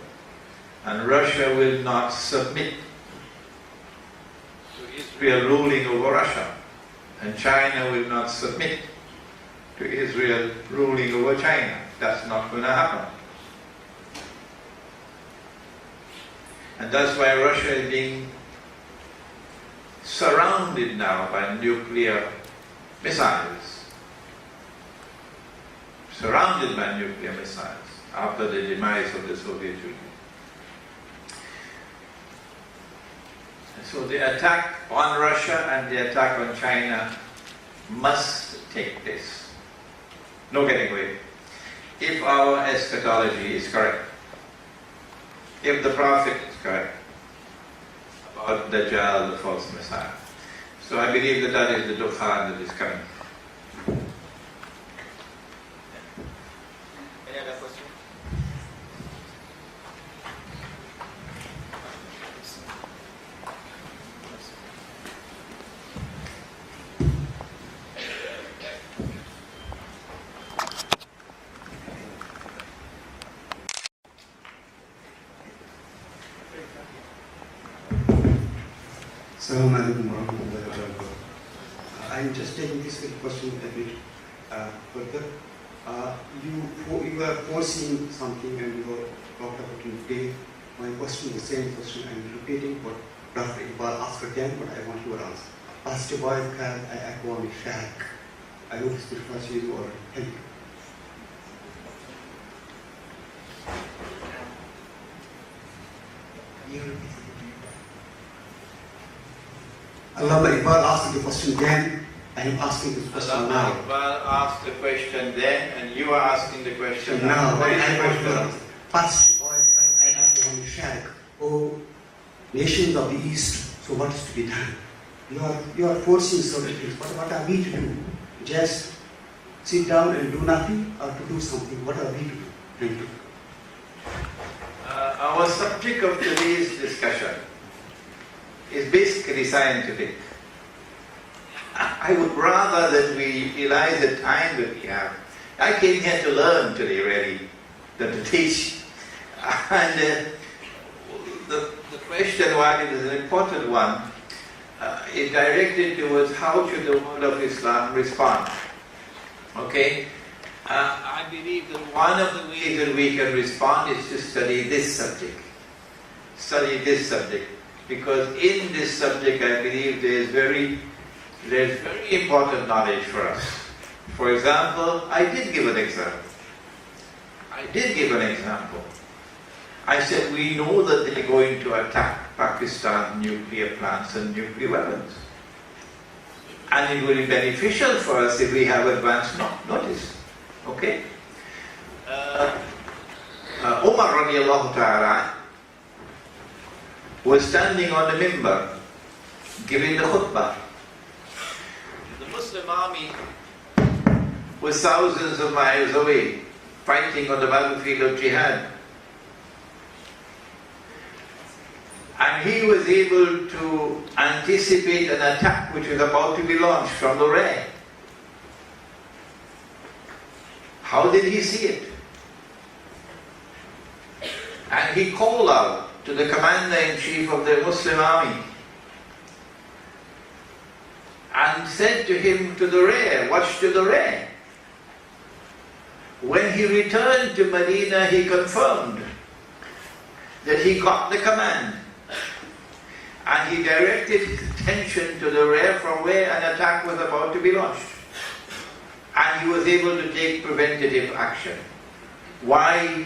And Russia will not submit to Israel ruling over Russia. And China will not submit to Israel ruling over China. That's not going to happen. And that's why Russia is being surrounded now by nuclear missiles. Surrounded by nuclear missiles after the demise of the Soviet Union. So the attack on Russia and the attack on China must take place. No getting away. If our eschatology is correct, if the Prophet is correct about Dajjal, the false Messiah. So I believe that that is the Dukhan that is coming. Any other question? Assalamu alaikum warahmatullahi wabarakatuh. I'm just taking this question a bit further. You are foreseeing something and you are talked about it today. My question is the same question. I'm repeating what Dr. Iqbal asked again, but I want your answer. Astaboy kan akwa Sheikh. I hope this refers you or thank you. Allah Iqbal asked the question then, I am asking this question now. Iqbal asked the question then, and you are asking the question Now, What is I the want to question? ask. First, I have one Sheikh. Oh, nations of the East, so what is to be done? You are forcing certain things, but what are we to do? Just sit down and do nothing, or to do something? What are we to do? Thank you. Our subject of today's discussion is basically scientific. I would rather that we utilize the time that we have. I came here to learn today, really, than to teach. And the question, while it is an important one, is directed towards how should the world of Islam respond. Okay? I believe that one of the ways that we can respond is to study this subject. Study this subject. Because in this subject, I believe there's very important knowledge for us. For example, I did give an example. I said, we know that they're going to attack Pakistan nuclear plants and nuclear weapons. And it will be beneficial for us if we have advance notice. Okay? Umar radiallahu ta'ala was standing on the mimbar, giving the khutbah. The Muslim army was thousands of miles away, fighting on the battlefield of jihad. And he was able to anticipate an attack which was about to be launched from the rear. How did he see it? And he called out to the commander-in-chief of the Muslim army and said to him, to the rear, watch to the rear. When he returned to Medina, he confirmed that he got the command. And he directed attention to the rear from where an attack was about to be launched. And he was able to take preventative action. Why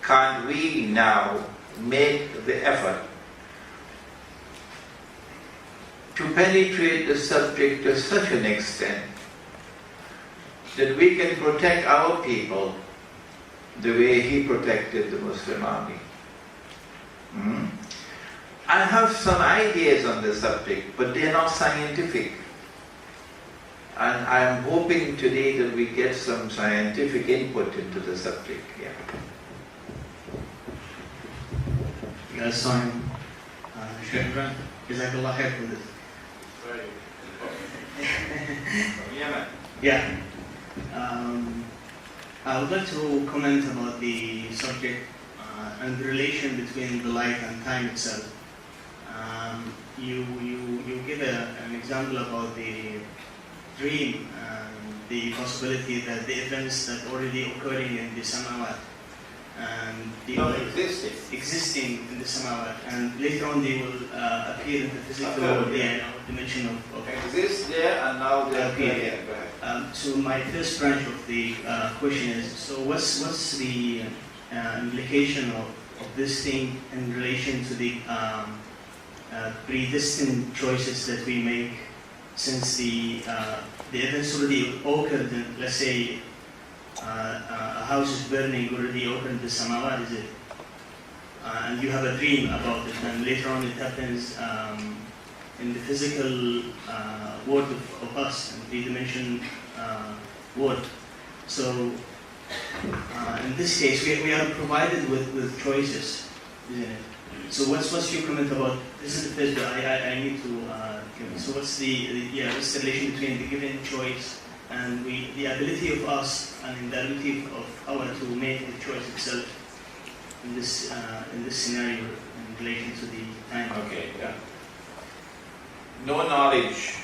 can't we now make the effort to penetrate the subject to such an extent that we can protect our people the way he protected the Muslim army? I have some ideas on the subject, but they are not scientific. And I am hoping today that we get some scientific input into the subject. Yeah. Yes, so I'm Sheikh Imran. Jazakallah khair for this. Yeah. I would like to comment about the subject and the relation between the life and time itself. You give an example about the dream and the possibility that the events that already occurring in the samawat and they No, will existing in the samawat, and later on they will appear in the physical world, dimension of Exist there and now they appear here. Go ahead. So my first branch of the question is, so what's the implication of this thing in relation to the predestined choices that we make, since the events already occurred, let's say a house is burning, already occurred in the samawat, is it? And you have a dream about it, and later on it happens in the physical world of us, in three-dimension world. So in this case, we are provided with choices, isn't it? So what's your comment about this? Is the first, but I need to comment. So what's the relation between the given choice and the ability of us and the ability of our to make the choice itself in this scenario in relation to the time? Okay, yeah. No knowledge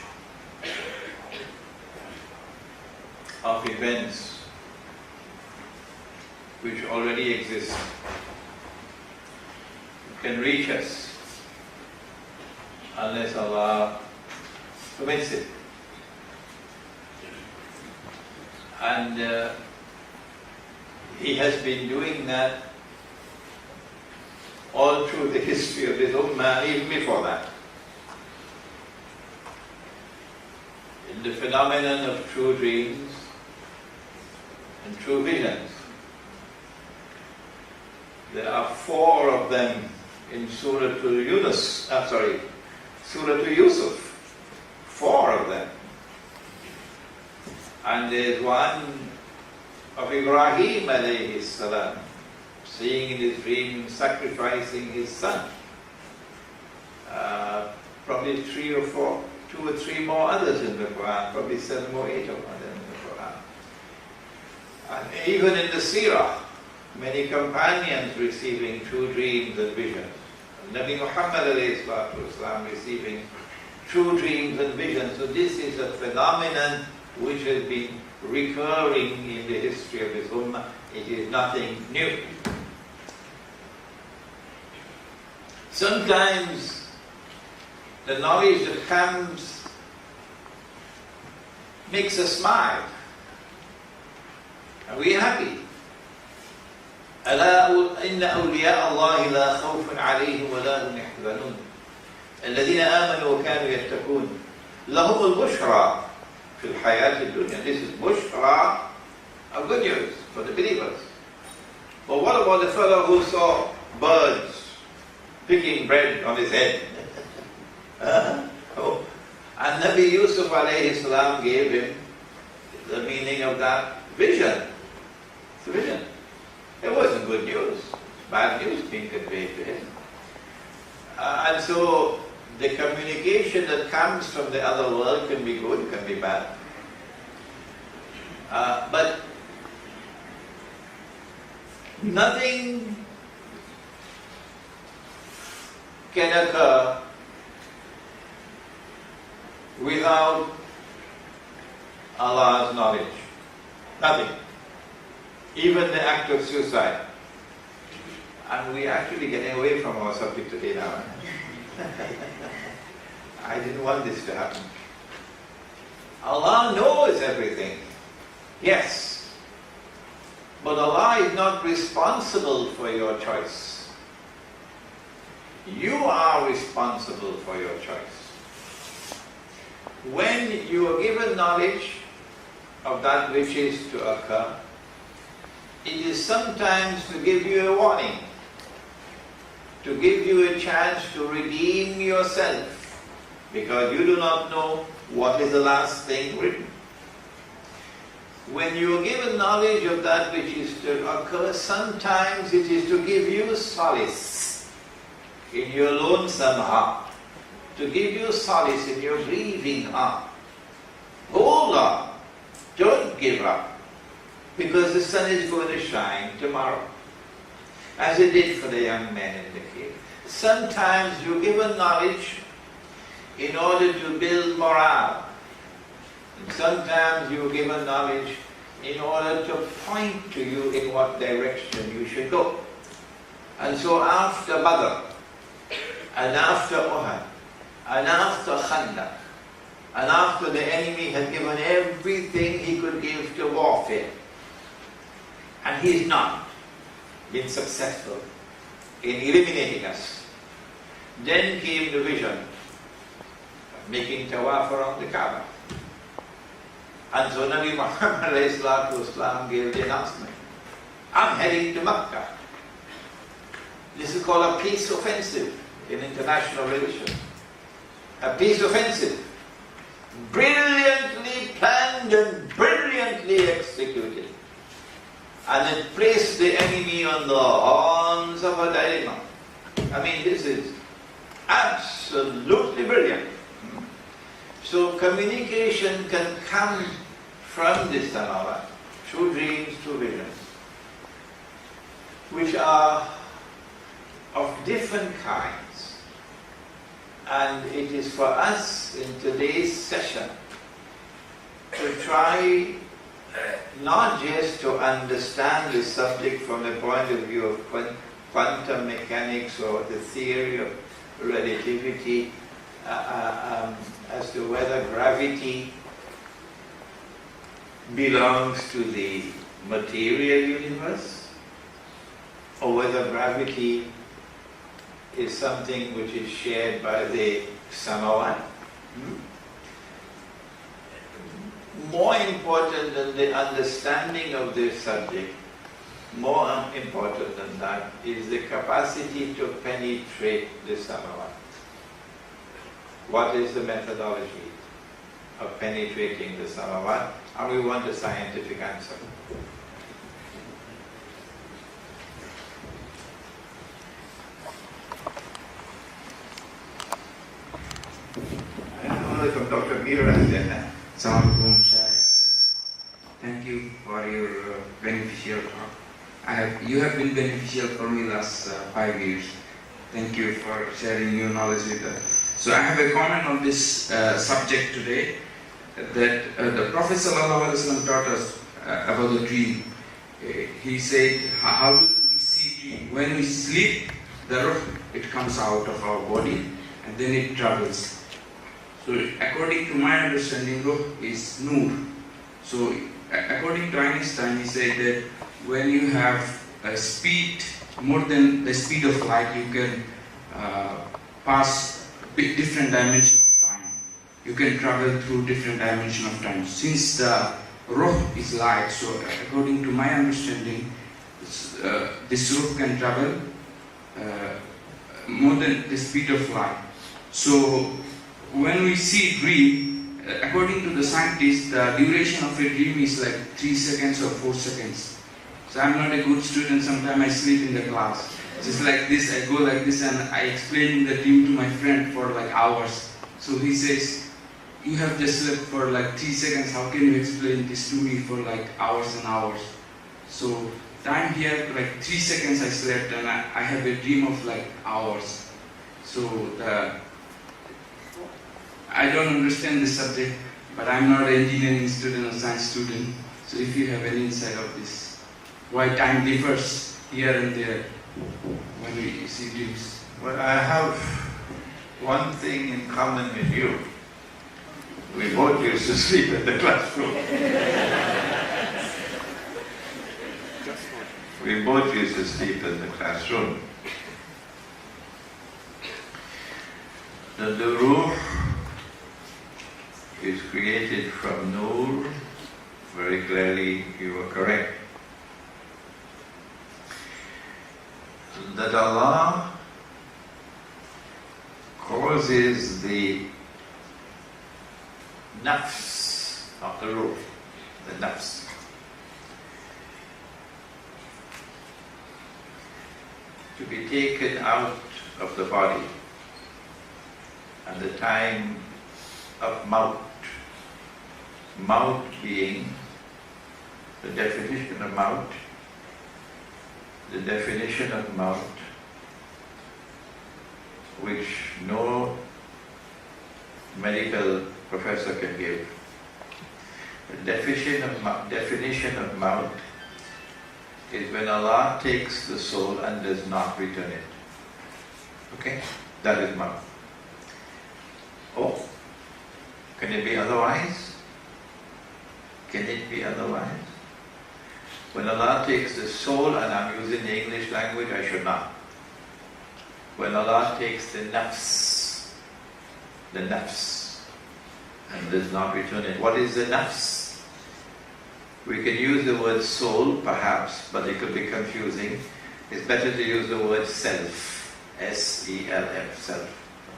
of events which already exist can reach us unless Allah permits it. And He has been doing that all through the history of this ummah, even before that. In the phenomenon of true dreams and true visions, there are 4 of them in Surah to Surah to Yusuf. 4 of them. And there is one of Ibrahim alayhi salam, seeing in his dream sacrificing his son. Probably 3 or 4, 2 or 3 more others in the Quran, probably 7 or 8 of them in the Quran. And even in the Surah, many companions receiving true dreams and visions. Nabi Muhammad alayhi salatu wasalam receiving true dreams and visions. So this is a phenomenon which has been recurring in the history of this ummah. It is nothing new. Sometimes the knowledge that comes makes us smile. And we're happy. ألا إن أولياء الله لا خوف عليهم ولا هم يحزنون الذين آمنوا وكانوا يتقون لهم البشرى في الحياة الدنيا. This is bushra, a good news for the believers. But what about the fellow who saw birds picking bread on his head? And Nabi Yusuf alayhi salam gave him the meaning of that vision. It's a vision. It wasn't good news, bad news being conveyed to him. And so the communication that comes from the other world can be good, can be bad. But nothing can occur without Allah's knowledge. Nothing. Even the act of suicide. And we're actually getting away from our subject today now. I didn't want this to happen. Allah knows everything. Yes. But Allah is not responsible for your choice. You are responsible for your choice. When you are given knowledge of that which is to occur, it is sometimes to give you a warning, to give you a chance to redeem yourself, because you do not know what is the last thing written. When you are given knowledge of that which is to occur, sometimes it is to give you solace in your lonesome heart, to give you solace in your grieving heart. Hold on, don't give up. Because the sun is going to shine tomorrow, as it did for the young men in the cave. Sometimes you're given knowledge in order to build morale. And sometimes you're given knowledge in order to point to you in what direction you should go. And so after Badr, and after Uhud, and after Khandaq, and after the enemy had given everything he could give to warfare, and he's not been successful in eliminating us, then came the vision of making tawaf around the Kaaba. And so Nabi Muhammad ﷺ gave the announcement, I'm heading to Makkah. This is called a peace offensive in international relations. A peace offensive, brilliantly planned and brilliantly executed. And it placed the enemy on the horns of a dilemma. I mean, this is absolutely brilliant. So communication can come from this samawat through dreams, through visions, which are of different kinds. And it is for us in today's session to try not just to understand the subject from the point of view of quantum mechanics or the theory of relativity, as to whether gravity belongs to the material universe or whether gravity is something which is shared by the samawat. More important than the understanding of this subject, more important than that, is the capacity to penetrate the samawat. What is the methodology of penetrating the samawat? And we want a scientific answer. Only from Dr. Imran then. Assalamualaikum, Sheikh. Thank you for your beneficial talk. You have been beneficial for me last 5 years. Thank you for sharing your knowledge with us. So I have a comment on this subject today, that the Prophet ﷺ taught us about the dream. He said, how do we see dream? When we sleep, the ruh, it comes out of our body and then it travels. So according to my understanding, ruh is nur. So according to Einstein, he said that when you have a speed more than the speed of light, you can pass different dimension of time. You can travel through different dimension of time. Since the ruh is light, so according to my understanding, this ruh can travel more than the speed of light. So when we see dream, according to the scientists, the duration of a dream is like 3 seconds or 4 seconds. So I'm not a good student, sometimes I sleep in the class. Just like this, I go like this and I explain the dream to my friend for like hours. So he says, you have just slept for like 3 seconds, how can you explain this to me for like hours and hours? So time here, like 3 seconds I slept and I have a dream of like hours. So I don't understand this subject, but I'm not an engineering student or science student. So if you have any insight of this, why time differs here and there when we see dreams? Well, I have one thing in common with you. We both used to sleep in the classroom. We both used to sleep in the classroom. The ruh is created from nur. Very clearly, you were correct. That Allah causes the nafs of the ruh, the nafs, to be taken out of the body at the time of maut. Maut being the definition of maut. The definition of maut, which no medical professor can give. The definition of maut is when Allah takes the soul and does not return it. Okay? That is maut. Oh, can it be otherwise? Can it be otherwise? When Allah takes the soul, and I'm using the English language, I should not. When Allah takes the nafs, and does not return it. What is the nafs? We can use the word soul, perhaps, but it could be confusing. It's better to use the word self, S-E-L-F, self.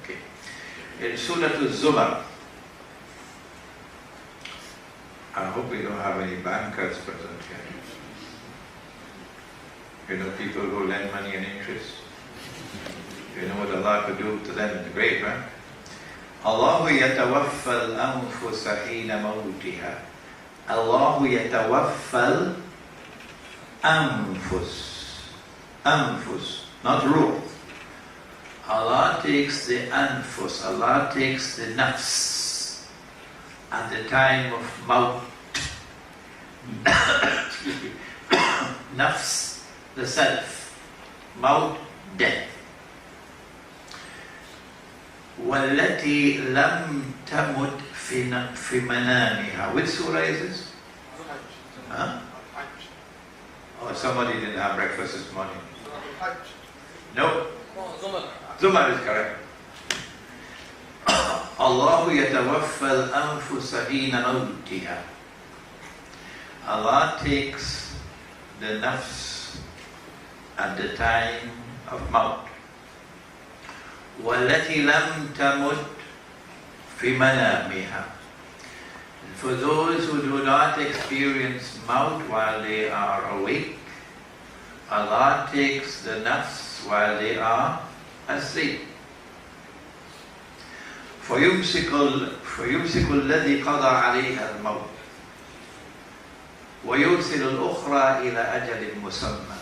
Okay. In Surah Al-Zumar, I hope we don't have any bankers present here. You know, people who lend money and interest. You know what Allah could do to them in the grave, right? Allahu yatawaffa al-anfusa hina mawtiha. Allahu yatawaffa al-anfus. Anfus, not ruh. Allah takes the anfus, Allah takes the nafs at the time of maut. Nafs, the self. Maut, death. وَالَّتِي لَمْ تَمُتْ فِي مَنَامِهَا. Which surah is this? Huh? Oh, somebody didn't have breakfast this morning. No. Zumar is correct. Allahu yatawaffa al-anfusa hina mawtiha. Allah takes the nafs at the time of maut. وَالَّتِي لَمْ تَمُتْ فِي مَنَامِهَا. For those who do not experience maut while they are awake, Allah takes the nafs while they are asleep. فَيُمْسِكُ الَّذِي قَضَى عَلَيْهَا الْمَوْتِ وَيُرْسِلُ الْأُخْرَى إِلَى أَجَلٍ مُسَمًّى.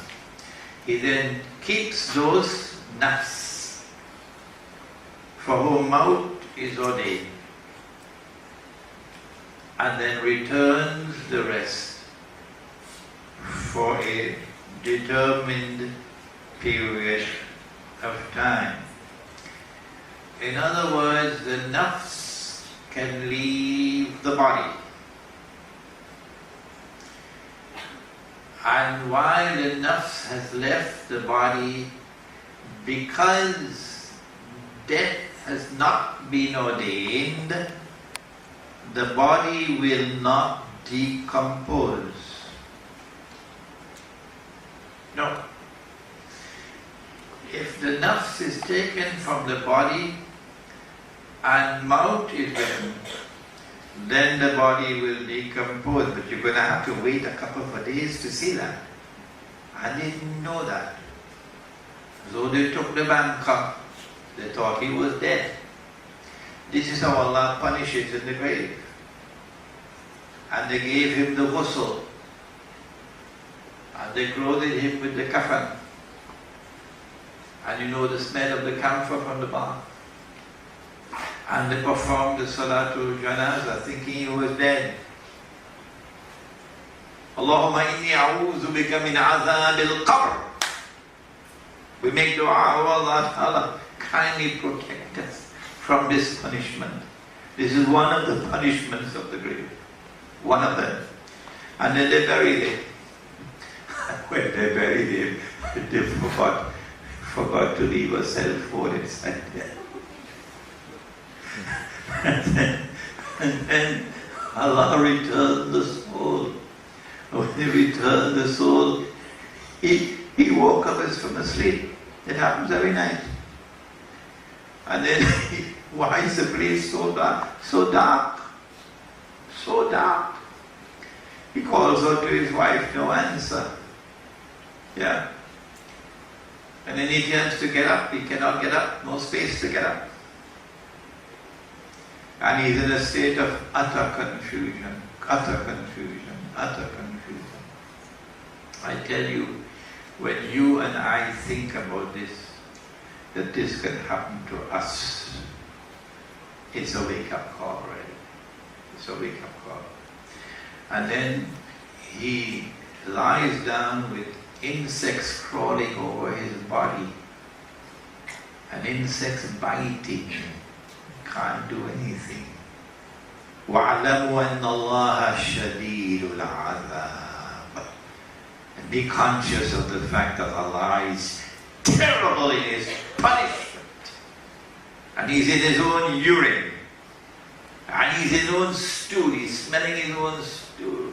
He then keeps those nafs for whom maut is ordained, and then returns the rest for a determined period of time. In other words, the nafs can leave the body. And while the nafs has left the body, because death has not been ordained, the body will not decompose. No. If the nafs is taken from the body and maut is written, then the body will decompose. But you're going to have to wait a couple of days to see that. I didn't know that. So they took the banker. They thought he was dead. This is how Allah punishes in the grave. And they gave him the ghusl. And they clothed him with the kafan. And you know the smell of the camphor from the bath. And they performed the Salatul Janazah thinking he was dead. Allahumma inni a'udhu bika min azab al-qabr. We make dua, oh Allah Ta'ala, kindly protect us from this punishment. This is one of the punishments of the grave. One of them. And then they buried him. When they buried him, they forgot to leave a cell phone inside there. And then Allah returned the soul. When He returned the soul, he woke up as from a sleep. It happens every night. And then, why is the place so dark? So dark. So dark. He calls out to his wife, no answer. Yeah. And then he turns to get up, he cannot get up, no space to get up. And he's in a state of utter confusion, utter confusion, utter confusion. I tell you, when you and I think about this, that this can happen to us, it's a wake-up call, right? It's a wake-up call. and then he lies down with insects crawling over his body and insects biting, can't do anything. وَاعْلَمُوا أَنَّ اللَّهَ شَدِيدُ الْعَذَابِ. And be conscious of the fact that Allah is terrible in His punishment. And He's in His own urine. And He's in His own stool. He's smelling His own stool.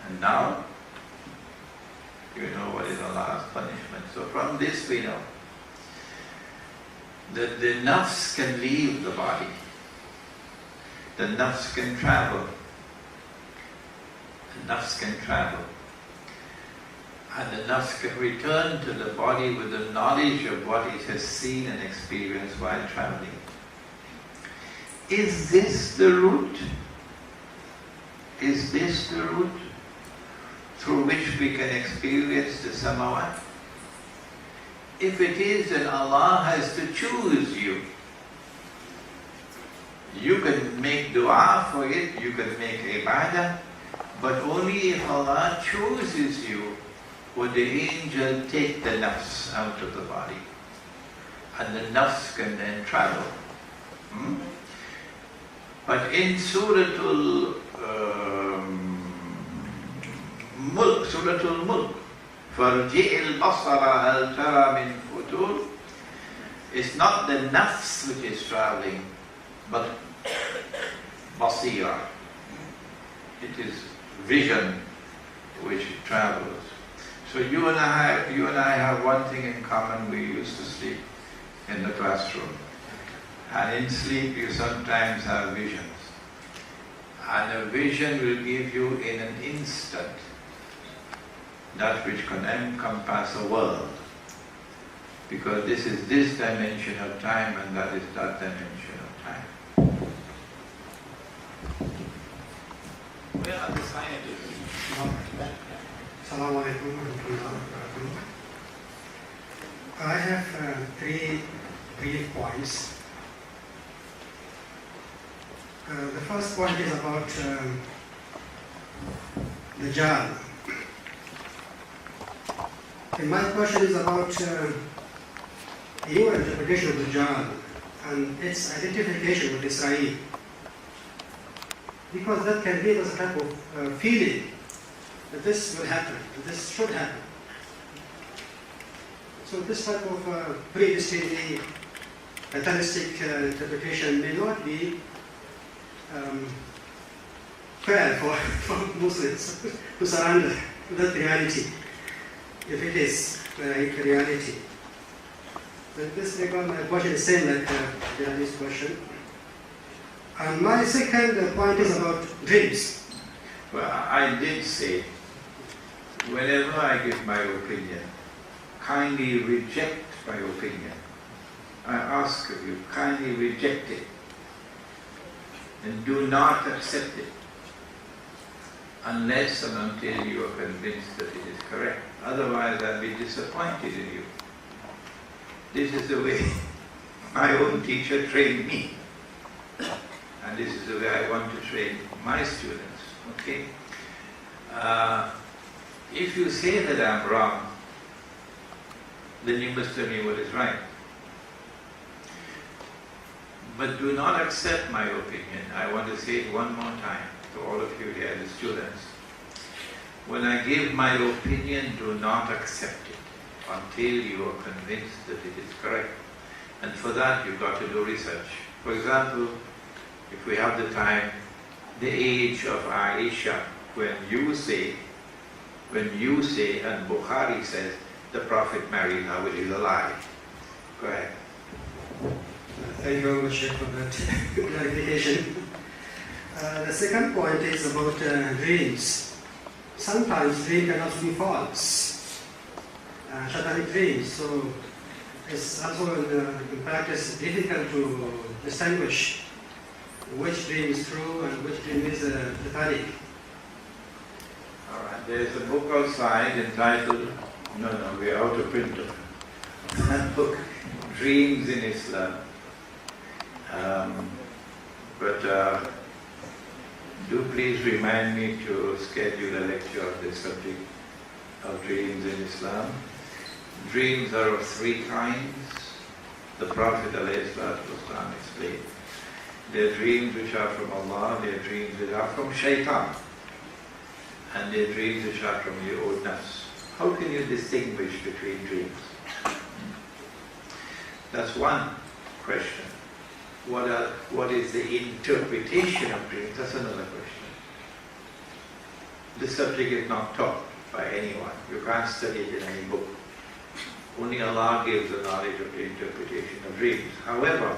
And now, you know what is Allah's punishment. So from this we know that the nafs can leave the body. The nafs can travel. The nafs can travel. And the nafs can return to the body with the knowledge of what it has seen and experienced while traveling. Is this the route? Is this the route through which we can experience the samawat? If it is, then Allah has to choose you. You can make dua for it, you can make ibadah, but only if Allah chooses you would the angel take the nafs out of the body. And the nafs can then travel. But in Suratul Mulk, فَارْجِعِ الْبَصَرَ هَلْ تَرَى مِنْ فُتُورٍ, it's not the nafs which is traveling, but basira. It is vision which travels. So you and I have one thing in common. We used to sleep in the classroom. And in sleep you sometimes have visions. And a vision will give you in an instant that which can encompass a world. Because this is this dimension of time and that is that dimension of time. Where are the scientists? Assalamu alaikum wa rahmatullahi wa barakatuh. I have three brief points. The first point is about the Dajjal. And my question is about your interpretation of the Dajjal and its identification with Israel. Because that can give us a type of feeling that this will happen, that this should happen. So this type of predestined, fatalistic interpretation may not be fair for Muslims to surrender to that reality, if it is a reality. But this regard, my question is same like Jani's question. And my second point is about dreams. Well, I did say, whenever I give my opinion, kindly reject my opinion. I ask of you, kindly reject it. And do not accept it. Unless and until you are convinced that it is correct. Otherwise, I'll be disappointed in you. This is the way my own teacher trained me. And this is the way I want to train my students. Okay? If you say that I'm wrong, then you must tell me what is right. But do not accept my opinion. I want to say it one more time to all of you here, the students. When I give my opinion, do not accept it until you are convinced that it is correct. And for that, you've got to do research. For example, if we have the time, the age of Aisha, when you say, and Bukhari says, the Prophet married her when he was alive. Go ahead. Thank you very much, Sheikh, for that clarification. The second point is about dreams. Sometimes dreams can also be false, satanic dreams. So it's also in practice difficult to distinguish which dream is true and which dream is satanic. All right. There's a book outside entitled, we're out of print. That book, Dreams in Islam. But Do please remind me to schedule a lecture on this subject of dreams in Islam. Dreams are of three kinds. The Prophet ﷺ explained. There are dreams which are from Allah, there are dreams which are from Shaitan, and there are dreams which are from your own nafs. How can you distinguish between dreams? That's one question. What is the interpretation of dreams? That's another question. This subject is not taught by anyone. You can't study it in any book. Only Allah gives the knowledge of the interpretation of dreams. However,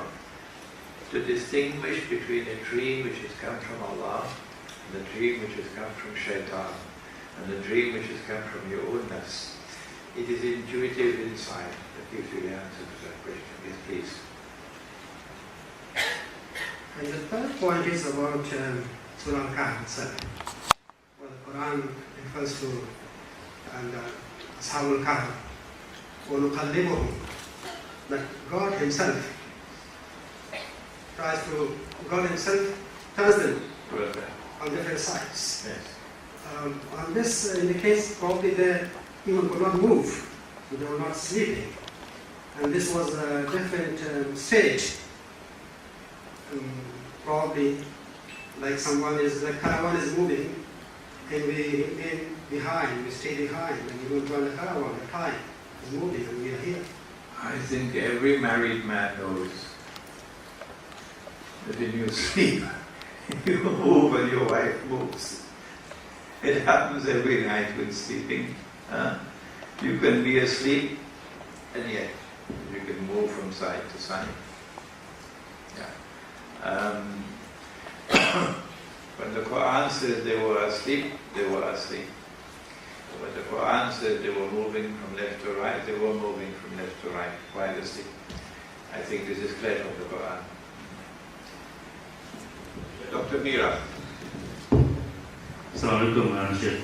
to distinguish between a dream which has come from Allah, and the dream which has come from Shaitan, and the dream which has come from your own nafs, it is intuitive insight that gives you the answer to that question. Yes, please. And the third point is about Surah Kahfi itself. Well, the Quran refers to Ashabul Kahfi, وَنُقَلِّبُهُمْ, that God Himself turns them on different sides. Yes. On this indicates probably they even could not move, they were not sleeping. And this was a different stage. Probably like the caravan is moving, and we remain behind, we stay behind, and we don't join the caravan, the time is moving and we are here. I think every married man knows that when you sleep, you move and your wife moves. It happens every night when sleeping. You can be asleep and yet you can move from side to side. When the Quran says they were asleep, they were asleep. When the Quran says they were moving from left to right, they were moving from left to right while asleep. I think this is clear from the Quran. Dr. Mira. Assalamualaikum, Sheikh.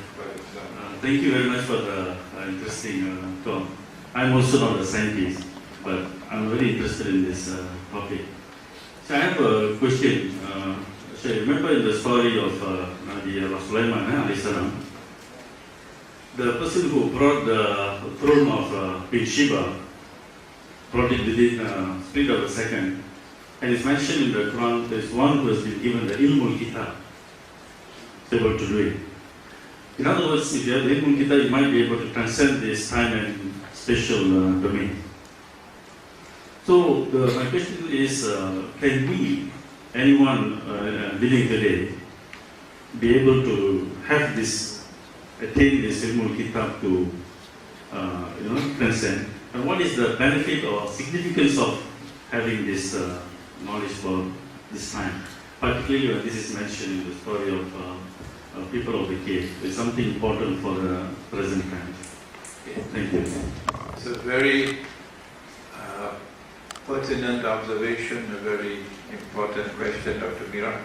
Thank you very much for the interesting talk. I'm also not a scientist, but I'm very interested in this topic. So I have a question. So remember in the story of Nabi Sulaiman alayhi salam, the person who brought the throne of Queen Sheba brought it within a split of a second. And it's mentioned in the Quran, there is one who has been given the ilmul kitab, able to do it. In other words, if you have the ilmul kitab, you might be able to transcend this time and spatial domain. So my question is, can we, anyone living today, be able to have this, attain this ilmul kitab to, transcend? And what is the benefit or significance of having this knowledge for this time? Particularly when this is mentioned in the story of people of the cave. It's something important for the present time. Thank you. It's a very pertinent observation, a very important question, Dr. Mira.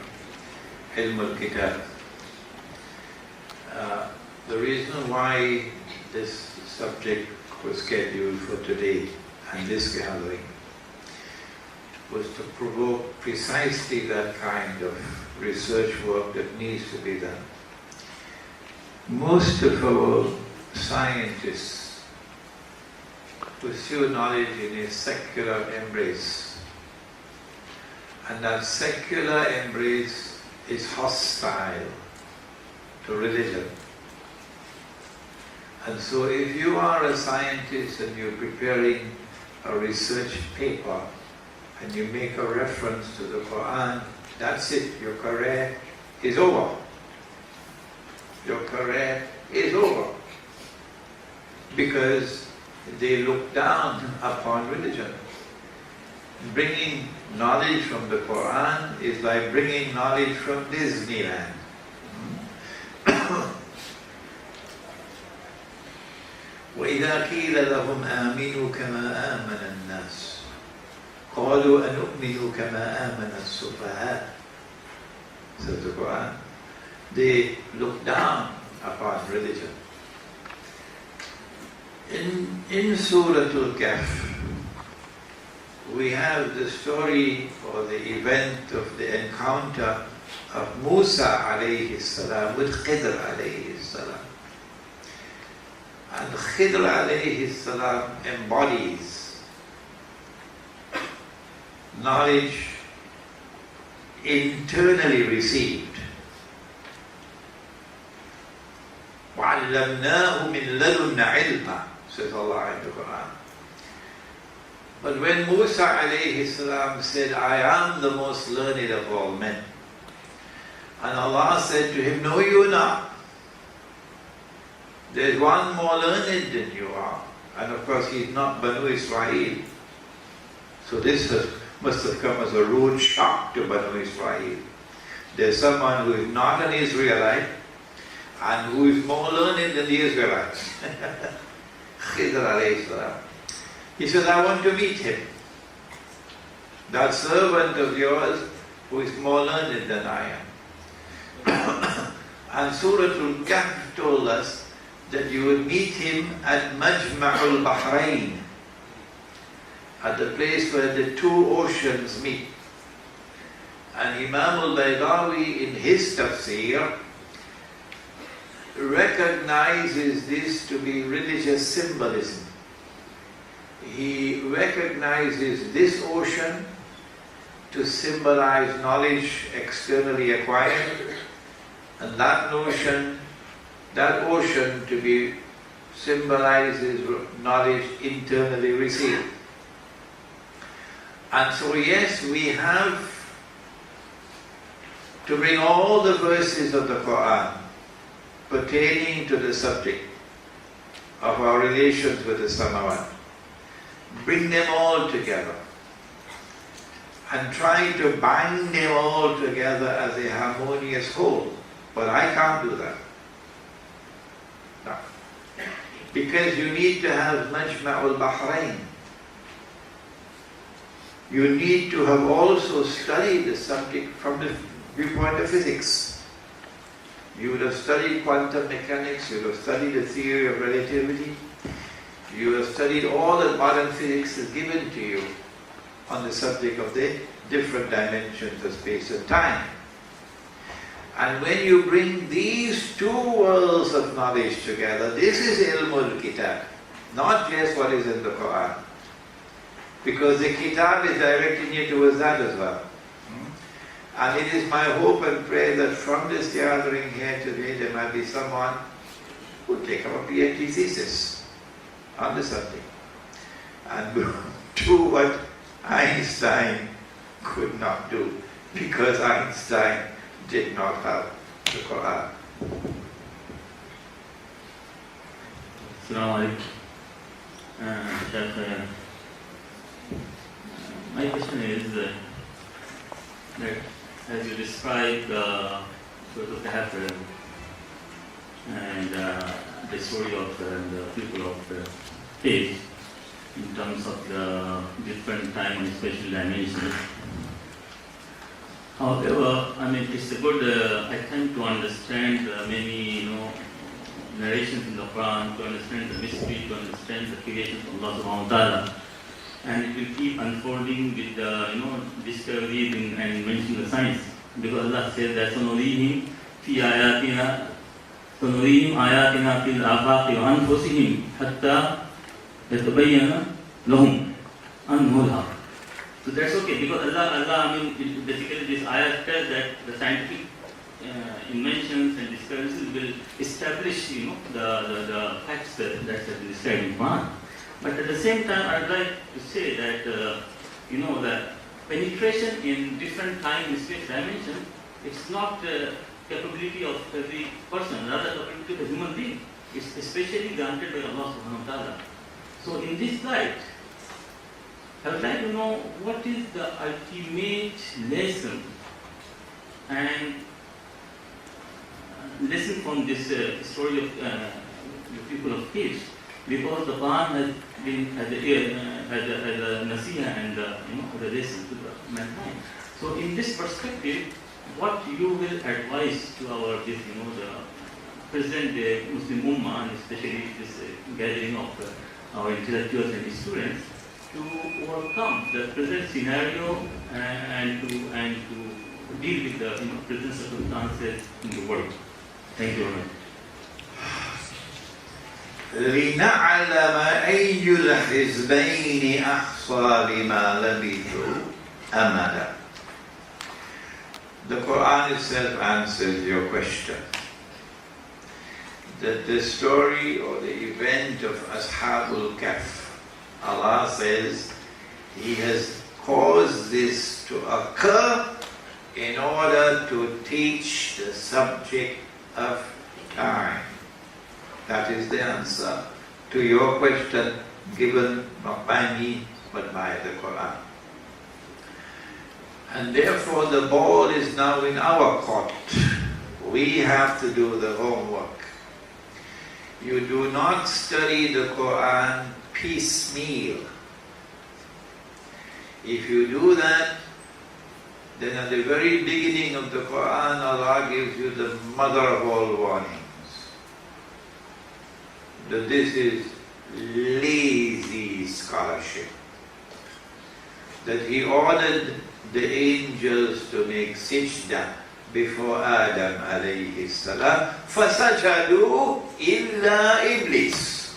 Ilm al-Kitab. The reason why this subject was scheduled for today and this gathering was to provoke precisely that kind of research work that needs to be done. Most of our scientists pursue knowledge in a secular embrace, and that secular embrace is hostile to religion. And so if you are a scientist and you're preparing a research paper and you make a reference to the Quran, that's it, your career is over. Your career is over. Because they look down upon religion. Bringing knowledge from the Quran is like bringing knowledge from Disneyland. وَإِذَا قِيلَ لَهُمْ آمِنُوا كَمَا آمَنَ النَّاسُ قَالُوا أَنُؤْمِنُ كَمَا آمَنَ السُّفَهَاءُ, says the Quran. They look down upon religion. In Surah Kahfi, we have the story or the event of the encounter of Musa alayhi salam with Khidr alayhi salam. And Khidr alayhi salam embodies knowledge internally received. وَعَلَّمْنَاهُ مِنْ لَدُنَّ عِلْمًا, says Allah in the Quran. But when Musa alayhi salam said, I am the most learned of all men, and Allah said to him, no, you're not. There's one more learned than you are. And of course, he's not Banu Israel. So this must have come as a rude shock to Banu Israel. There's someone who is not an Israelite and who is more learned than the Israelites. Khidr alayhi salam. He says, I want to meet him. That servant of yours who is more learned than I am. And Surah Al-Kahf told us that you would meet him at Majma'ul Bahrain, at the place where the two oceans meet. And Imam al-Baydawi in his tafsir recognizes this to be religious symbolism. He recognizes this ocean to symbolize knowledge externally acquired, and that ocean to be symbolizes knowledge internally received. And so yes, we have to bring all the verses of the Quran pertaining to the subject of our relations with the Samawat. Bring them all together and try to bind them all together as a harmonious whole. But I can't do that. No. Because you need to have Majma'ul Bahrain. You need to have also studied the subject from the viewpoint of physics. You would have studied quantum mechanics, you would have studied the theory of relativity, you would have studied all that modern physics has given to you on the subject of the different dimensions of space and time. And when you bring these two worlds of knowledge together, this is Ilmul Kitab, not just what is in the Quran. Because the Kitab is directing you towards that as well. And it is my hope and prayer that from this gathering here today, there might be someone who will take up a PhD thesis on the subject and do what Einstein could not do, because Einstein did not have the Quran. Assalamu alaikum. Sheikh, my question is that as you described Surah Kahfi and the story of the people of faith in terms of the different time and spatial dimensions. However, it's a good attempt to understand many, narrations in the Quran, to understand the mystery, to understand the creation of Allah subhanahu wa ta'ala. And it will keep unfolding with the, discoveries and mentioning the science. Because Allah says that سَنُرِيهِمْ فِي آيَاتِنَا سَنُرِيهِمْ آيَاتِنَا فِي الْآفَاقِ وَأَنفُسِهِمْ حَتَّى يَتَبَيَّنَ لَهُمْ أَنَّهُ الْحَقُّ. So that's okay, because Allah, basically this ayat tells that the scientific inventions and discoveries will establish, the facts that have been described in Quran. But at the same time, I'd like to say that, the penetration in different time and space dimensions, it's not the capability of every person, rather the capability of a human being. It's especially granted by Allah subhanahu wa ta'ala. So in this light, I would like to know what is the ultimate lesson and lesson from this story of the people of peace, because the Quran has been as a nasiha and the lesson to the mankind. So in this perspective, what you will advise to our the present Muslim Ummah, and especially this gathering of our intellectuals and students, to overcome the present scenario and to deal with the present circumstances in the world. Thank you very much. لنعلم أي الحزبين أحصى لما لبثوا أمدا. The Quran itself answers your question. That the story or the event of Ashabul Kahf, Allah says He has caused this to occur in order to teach the subject of time. That is the answer to your question, given not by me but by the Quran. And therefore the ball is now in our court. We have to do the homework. You do not study the Quran piecemeal. If you do that, then at the very beginning of the Quran, Allah gives you the mother of all warnings. That this is lazy scholarship. That He ordered the angels to make sajda before Adam alayhi salam, فَسَجَدُوا إِلَّا إِبْلِيسِ.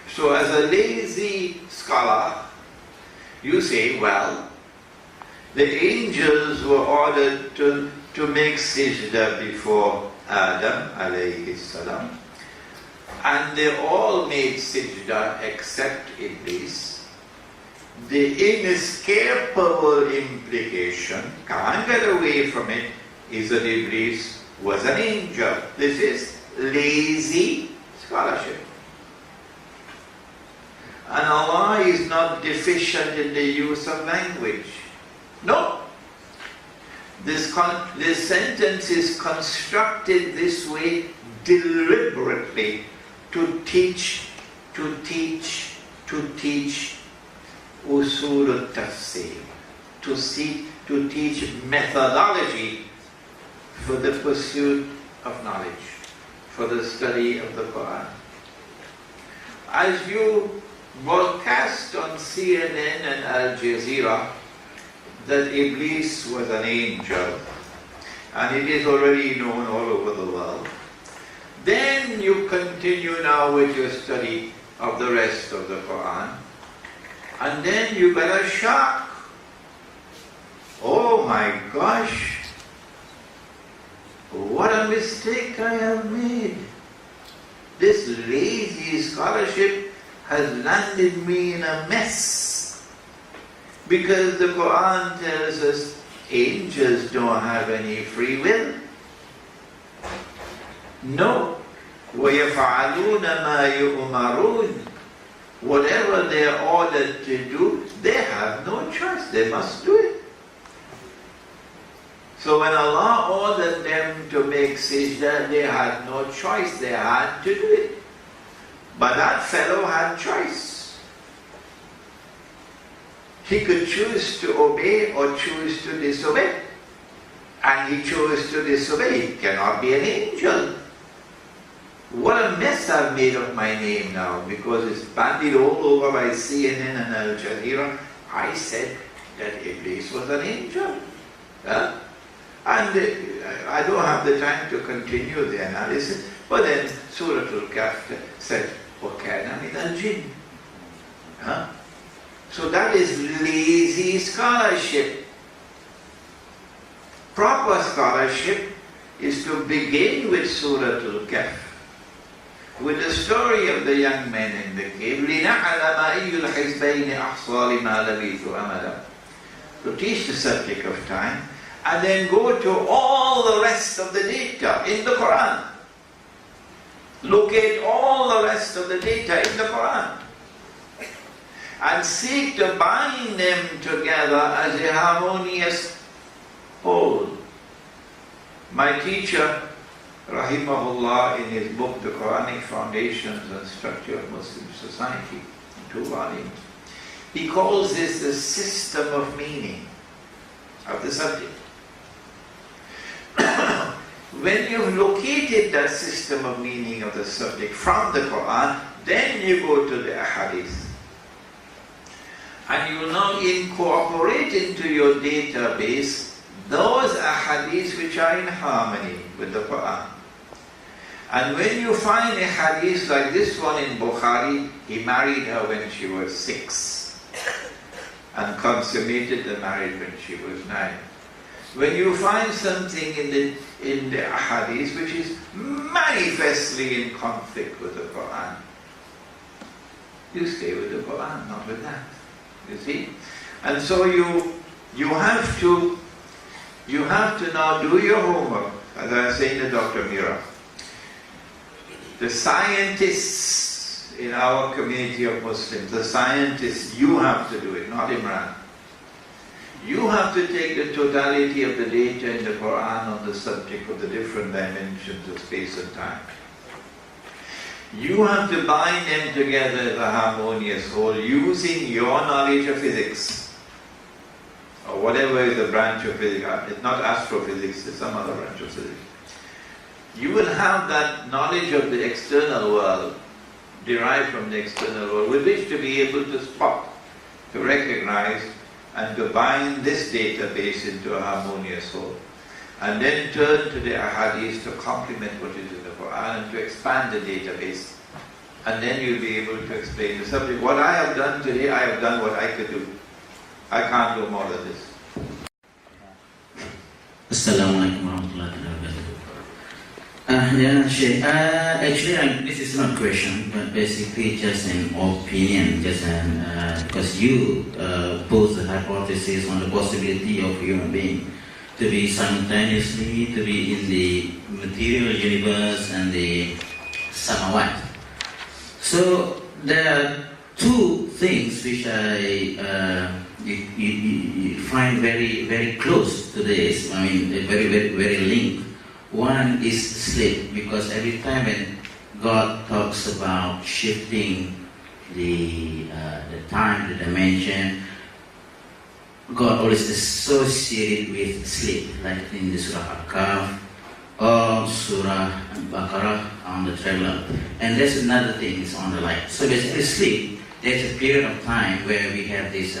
So as a lazy scholar, you say, well, the angels were ordered to make sajda before Adam alayhi salam, and they all made sajda except Iblis. The inescapable implication, can't get away from it, is that Iblis was an angel. This is lazy scholarship. And Allah is not deficient in the use of language. No. This sentence is constructed this way deliberately to teach usul al-tafsir, to teach methodology for the pursuit of knowledge, for the study of the Quran. As you broadcast on CNN and Al Jazeera that Iblis was an angel, and it is already known all over the world, then you continue now with your study of the rest of the Quran, and then you get a shock. Oh my gosh, what a mistake I have made. This lazy scholarship has landed me in a mess. Because the Quran tells us angels don't have any free will. No. وَيَفْعَلُونَ مَا يُؤْمَرُونَ. Whatever they are ordered to do, they have no choice. They must do it. So when Allah ordered them to make sajda, they had no choice. They had to do it. But that fellow had choice. He could choose to obey or choose to disobey. And he chose to disobey. He cannot be an angel. What a mess I've made of my name now, because it's bandied all over by CNN and Al Jazeera. I said that Iblis was an angel. And I don't have the time to continue the analysis, but then Surah Al-Kahf said, وَكَانَ مِنَ الْجِنِّ. So that is lazy scholarship. Proper scholarship is to begin with Surah Al-Kahf, with the story of the young men in the cave, لِنَعْلَمَ أَيُّ الْحِزْبَيْنِ أَحْصَى لِمَا لَبِثُوا أَمَدًا, to teach the subject of time, and then go to all the rest of the data in the Quran. Locate all the rest of the data in the Quran and seek to bind them together as a harmonious whole. My teacher, Rahimahullah, in his book, The Quranic Foundations and Structure of Muslim Society, in 2 volumes, he calls this the system of meaning of the subject. When you've located that system of meaning of the subject from the Quran, then you go to the Ahadith. And you will now incorporate into your database those ahadith which are in harmony with the Quran. And when you find a hadith like this one in Bukhari, he married her when she was 6 and consummated the marriage when she was 9. When you find something in the hadith which is manifestly in conflict with the Quran, you stay with the Quran, not with that. You see? And so you have to now do your homework, as I was saying to Dr. Mira. The scientists in our community of Muslims, the scientists, you have to do it, not Imran. You have to take the totality of the data in the Quran on the subject of the different dimensions of space and time. You have to bind them together as a harmonious whole using your knowledge of physics, or whatever is the branch of physics. It's not astrophysics, it's some other branch of physics. You will have that knowledge of the external world, derived from the external world, with which to be able to spot, to recognize, and to bind this database into a harmonious whole. And then turn to the ahadith to complement what is in the Quran and to expand the database. And then you'll be able to explain the subject. What I have done today, I have done what I could do. I can't do more than this. Assalamu alaikum warahmatullahi wabarakatuh. Yeah, Sheikh, actually, this is not a question, but basically just an opinion, because you pose the hypothesis on the possibility of human being to be simultaneously, to be in the material universe and the samawat. So there are two things which I you find very, very close to this, I mean, very, very, very linked. One is sleep, because every time when God talks about shifting the time, the dimension, God always associated with sleep, like in the Surah Kahfi or Surah Baqarah on the traveler. And there's another thing, is on the light. So basically sleep, there's a period of time where we have this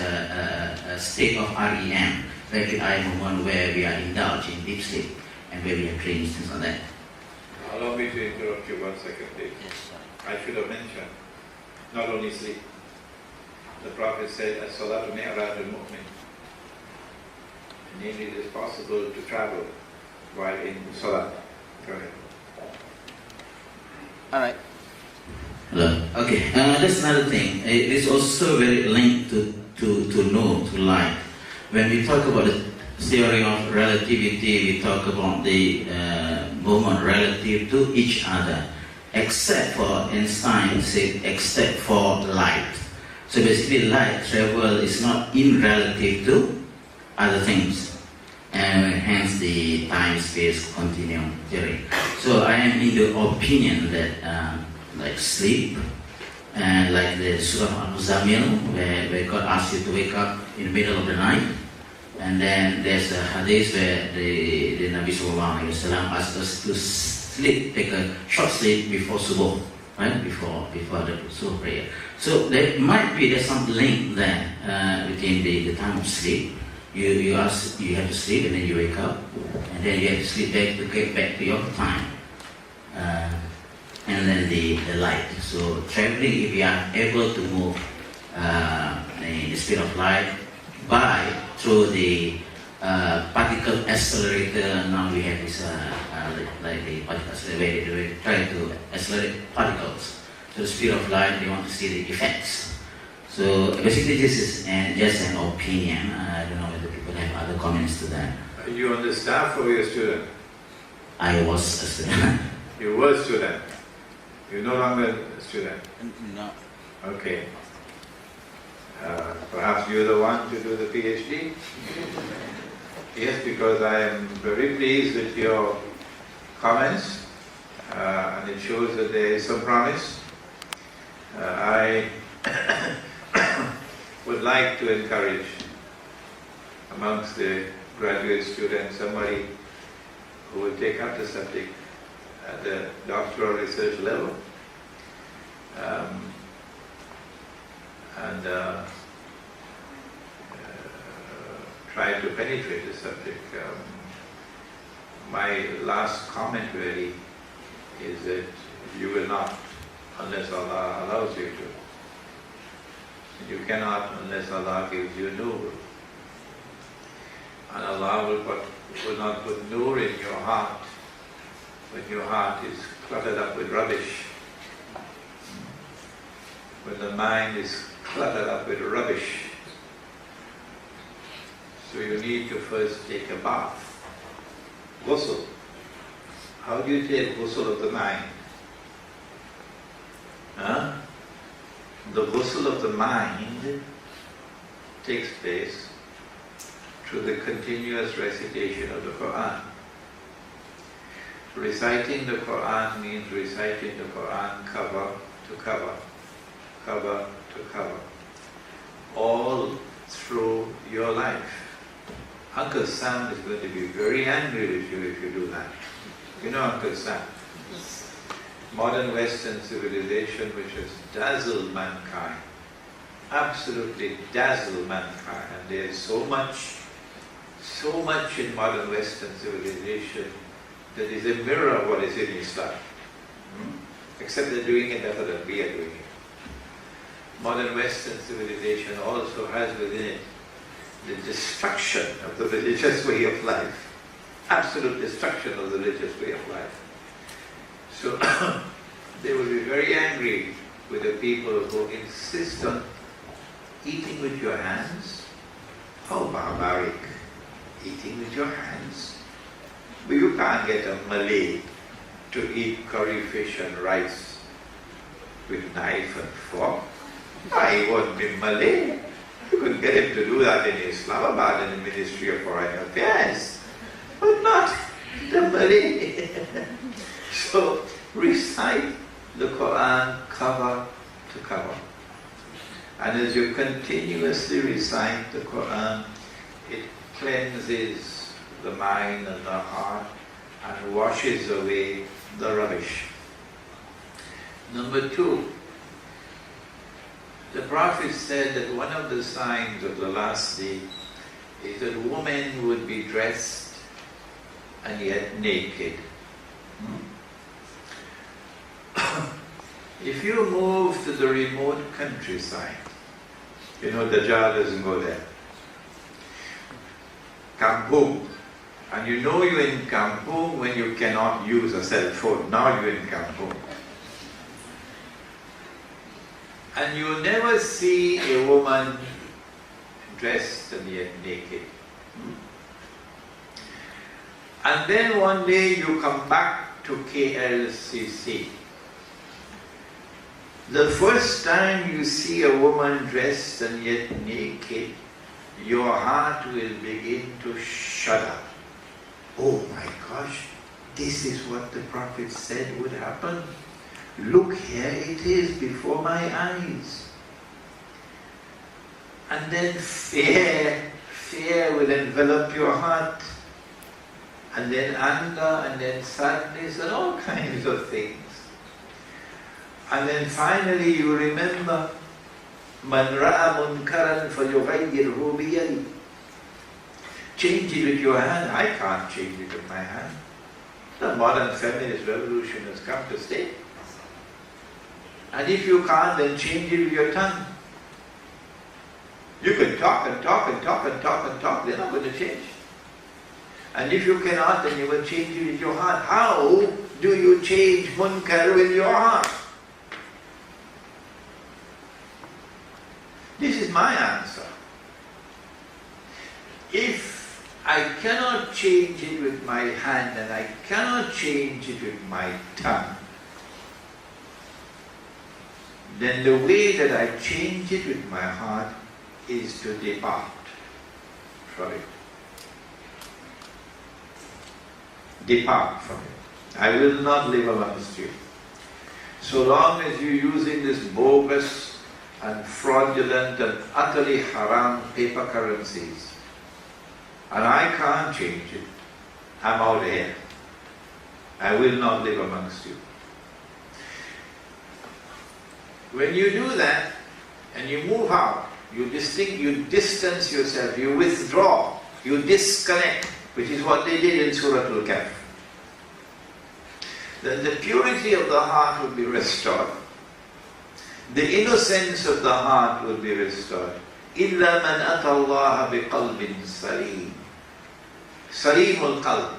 state of REM, rapid eye movement, where we are indulged in deep sleep, and where we have dreams, things like that. Allow me to interrupt you 1 second, please. I should have mentioned, not only sleep. The Prophet said, As-salatu mi'raj al-mu'min. Namely, it is possible to travel while in salat. Go ahead. Alright. Hello. Okay. That's another thing. It is also very linked to light. When we talk about the theory of relativity, we talk about the movement relative to each other, except for Einstein said, except for light. So basically, light travel is not in relative to other things, and hence the time-space continuum theory. So I am in the opinion that like sleep, and like the Surah Al-Muzammil, where God asks you to wake up in the middle of the night, and then there's a hadith where the Nabi Sallallahu Alaihi Wasallam asks us to sleep, take a short sleep before subuh, right? Before the subuh prayer. So there might be some link there between the time of sleep. You have to sleep and then you wake up, and then you have to sleep back to get back to your time. And then the light. So traveling, if we are able to move the speed of light through the particle accelerator. Now we have this like the particle accelerator. We try to accelerate particles. So the speed of light, they want to see the effects. So basically this is just an opinion. I don't know whether people have other comments to that. Are you on the staff or you're a student? I was a student. You were a student. You're no longer a student? No. Okay. Perhaps you're the one to do the PhD? Yes, because I am very pleased with your comments, and it shows that there is some promise. I would like to encourage amongst the graduate students somebody who will take up the subject at the doctoral research level. try to penetrate the subject. My last comment really is that you will not unless Allah allows you to. You cannot unless Allah gives you nur. And Allah will not put nur in your heart when your heart is cluttered up with rubbish. When the mind is cluttered up with rubbish. So you need to first take a bath. Ghusl. How do you take ghusl of the mind? The ghusl of the mind takes place through the continuous recitation of the Quran. Reciting the Quran means reciting the Quran cover to cover, cover to cover, all through your life. Uncle Sam is going to be very angry with you if you do that. You know Uncle Sam? Modern Western civilization which has dazzled mankind, absolutely dazzled mankind, and there's so much in modern Western civilization that is a mirror of what is in Islam. Except they're doing it better than we are doing it. Modern Western civilization also has within it the destruction of the religious way of life. Absolute destruction of the religious way of life. So they will be very angry with the people who insist on eating with your hands. How barbaric! Eating with your hands. But you can't get a Malay to eat curry fish and rice with knife and fork. Why, he won't be Malay. You could get him to do that in Islamabad in the Ministry of Foreign Affairs, but not the Malay. So recite the Quran cover to cover. And as you continuously recite the Quran, it cleanses the mind and the heart and washes away the rubbish. Number 2, the Prophet said that one of the signs of the last day is that women would be dressed and yet naked. If you move to the remote countryside, you know Dajjal doesn't go there. Kampung, and you know you're in Kampung when you cannot use a cell phone. Now you're in Kampung. And you never see a woman dressed and yet naked. And then one day you come back to KLCC. The first time you see a woman dressed and yet naked, your heart will begin to shudder. Oh my gosh, this is what the Prophet said would happen. Look, here it is before my eyes. And then fear will envelop your heart. And then anger, and then sadness, and all kinds of things. And then finally you remember, Man ra'a munkaran falyughayyirhu biyadi. Change it with your hand. I can't change it with my hand. The modern feminist revolution has come to stay. And if you can't, then change it with your tongue. You can talk and talk and talk and talk and talk, they're not going to change. And if you cannot, then you will change it with your heart. How do you change munkar with your heart? This is my answer. If I cannot change it with my hand and I cannot change it with my tongue, then the way that I change it with my heart is to depart from it. Depart from it. I will not live amongst you. So long as you're using this bogus and fraudulent and utterly haram paper currencies, and I can't change it, I'm out here. I will not live amongst you. When you do that, and you move out, you distance yourself, you withdraw You disconnect, which is what they did in Surah Kahfi. Then the purity of the heart will be restored. The innocence of the heart will be restored. إِلَّا مَنْ أَتَى اللَّهَ بِقَلْبٍ سَلِيمٍ. Salimul qalb.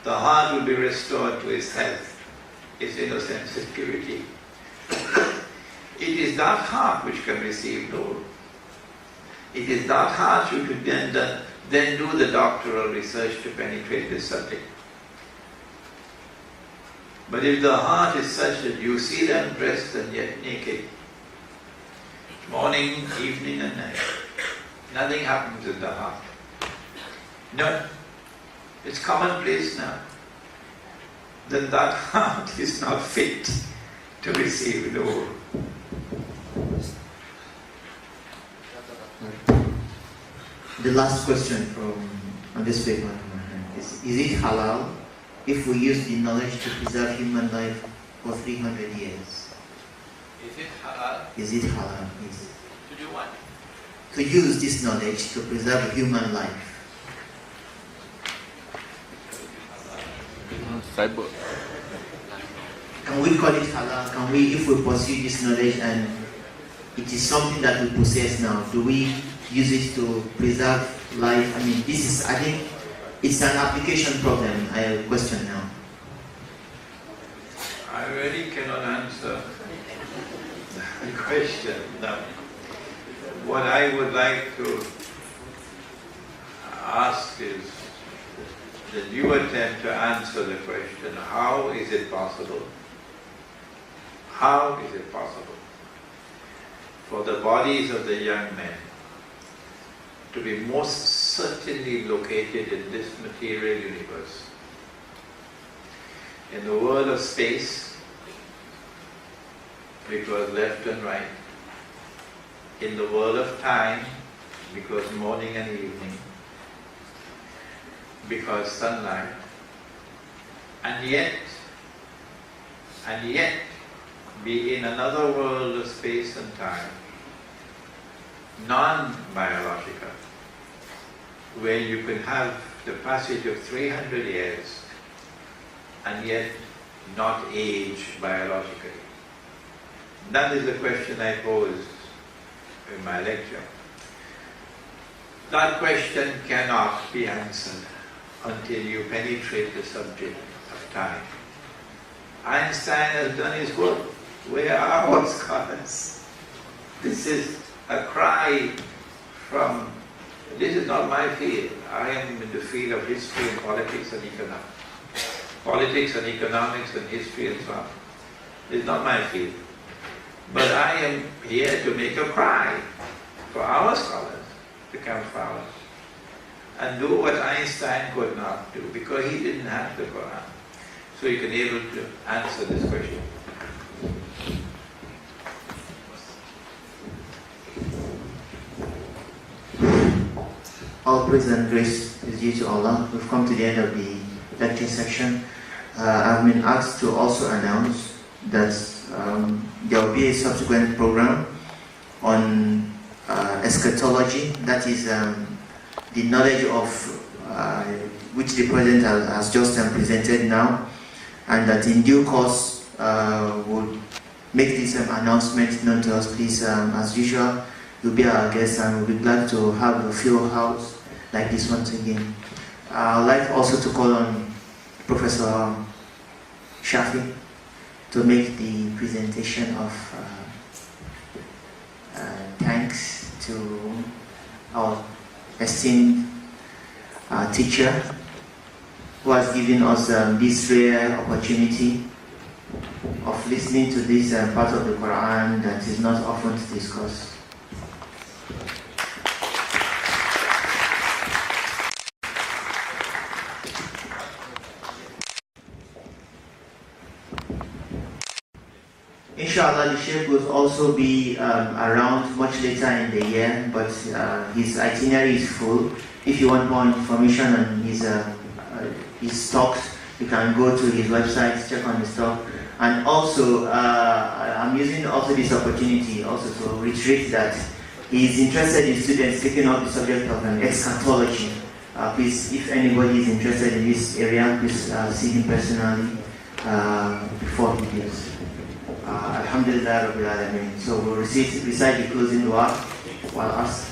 The heart will be restored to its health, its innocence, its purity. It is that heart which can receive nur. It is that heart which will then do the doctoral research to penetrate this subject. But if the heart is such that you see them dressed and yet naked, morning, evening and night, nothing happens in the heart. No, it's commonplace now. Then that heart is not fit to receive nur. The last question on this paper is it halal if we use the knowledge to preserve human life for 300 years? Is it halal? Is it halal? Yes. To do what? To use this knowledge to preserve human life. Can we call it halal? Can we, if we pursue this knowledge and it is something that we possess now, do we use it to preserve life? I mean, this is, I think, it's an application problem. I have a question now. I really cannot answer the question now. What I would like to ask is that you attempt to answer the question, how is it possible? How is it possible for the bodies of the young men to be most certainly located in this material universe? In the world of space, because left and right. In the world of time, because morning and evening. Because sunlight. And yet be in another world of space and time, non-biological, where you can have the passage of 300 years and yet not age biologically. That is the question I posed in my lecture. That question cannot be answered until you penetrate the subject of time. Einstein has done his work. Where are our scholars? This is a cry from, this is not my field. I am in the field of history and politics and economics. Politics and economics and history and so on. This is not my field. But I am here to make a cry for our scholars to come forward and do what Einstein could not do, because he didn't have the Quran. So he can be able to answer this question. All praise and grace is due to Allah. We've come to the end of the lecture section. I've been asked to also announce that there will be a subsequent program on eschatology, that is the knowledge of which the President has just presented now, and that in due course we'll make this announcement known to us. Please, as usual, you'll be our guest and we'll be glad to have a field house like this once again. I'd like also to call on Professor Shafi to make the presentation of thanks to our esteemed teacher who has given us this rare opportunity of listening to this part of the Quran that is not often discussed. Inshallah, the Sheikh will also be around much later in the year, but his itinerary is full. If you want more information on his talks, you can go to his website, check on his talk. And also, I'm using also this opportunity also to reiterate that he is interested in students taking up the subject of eschatology. Please, if anybody is interested in this area, please see him personally before he gives. Alhamdulillah Rabbil Alameen. So we'll recite the closing dua while asked.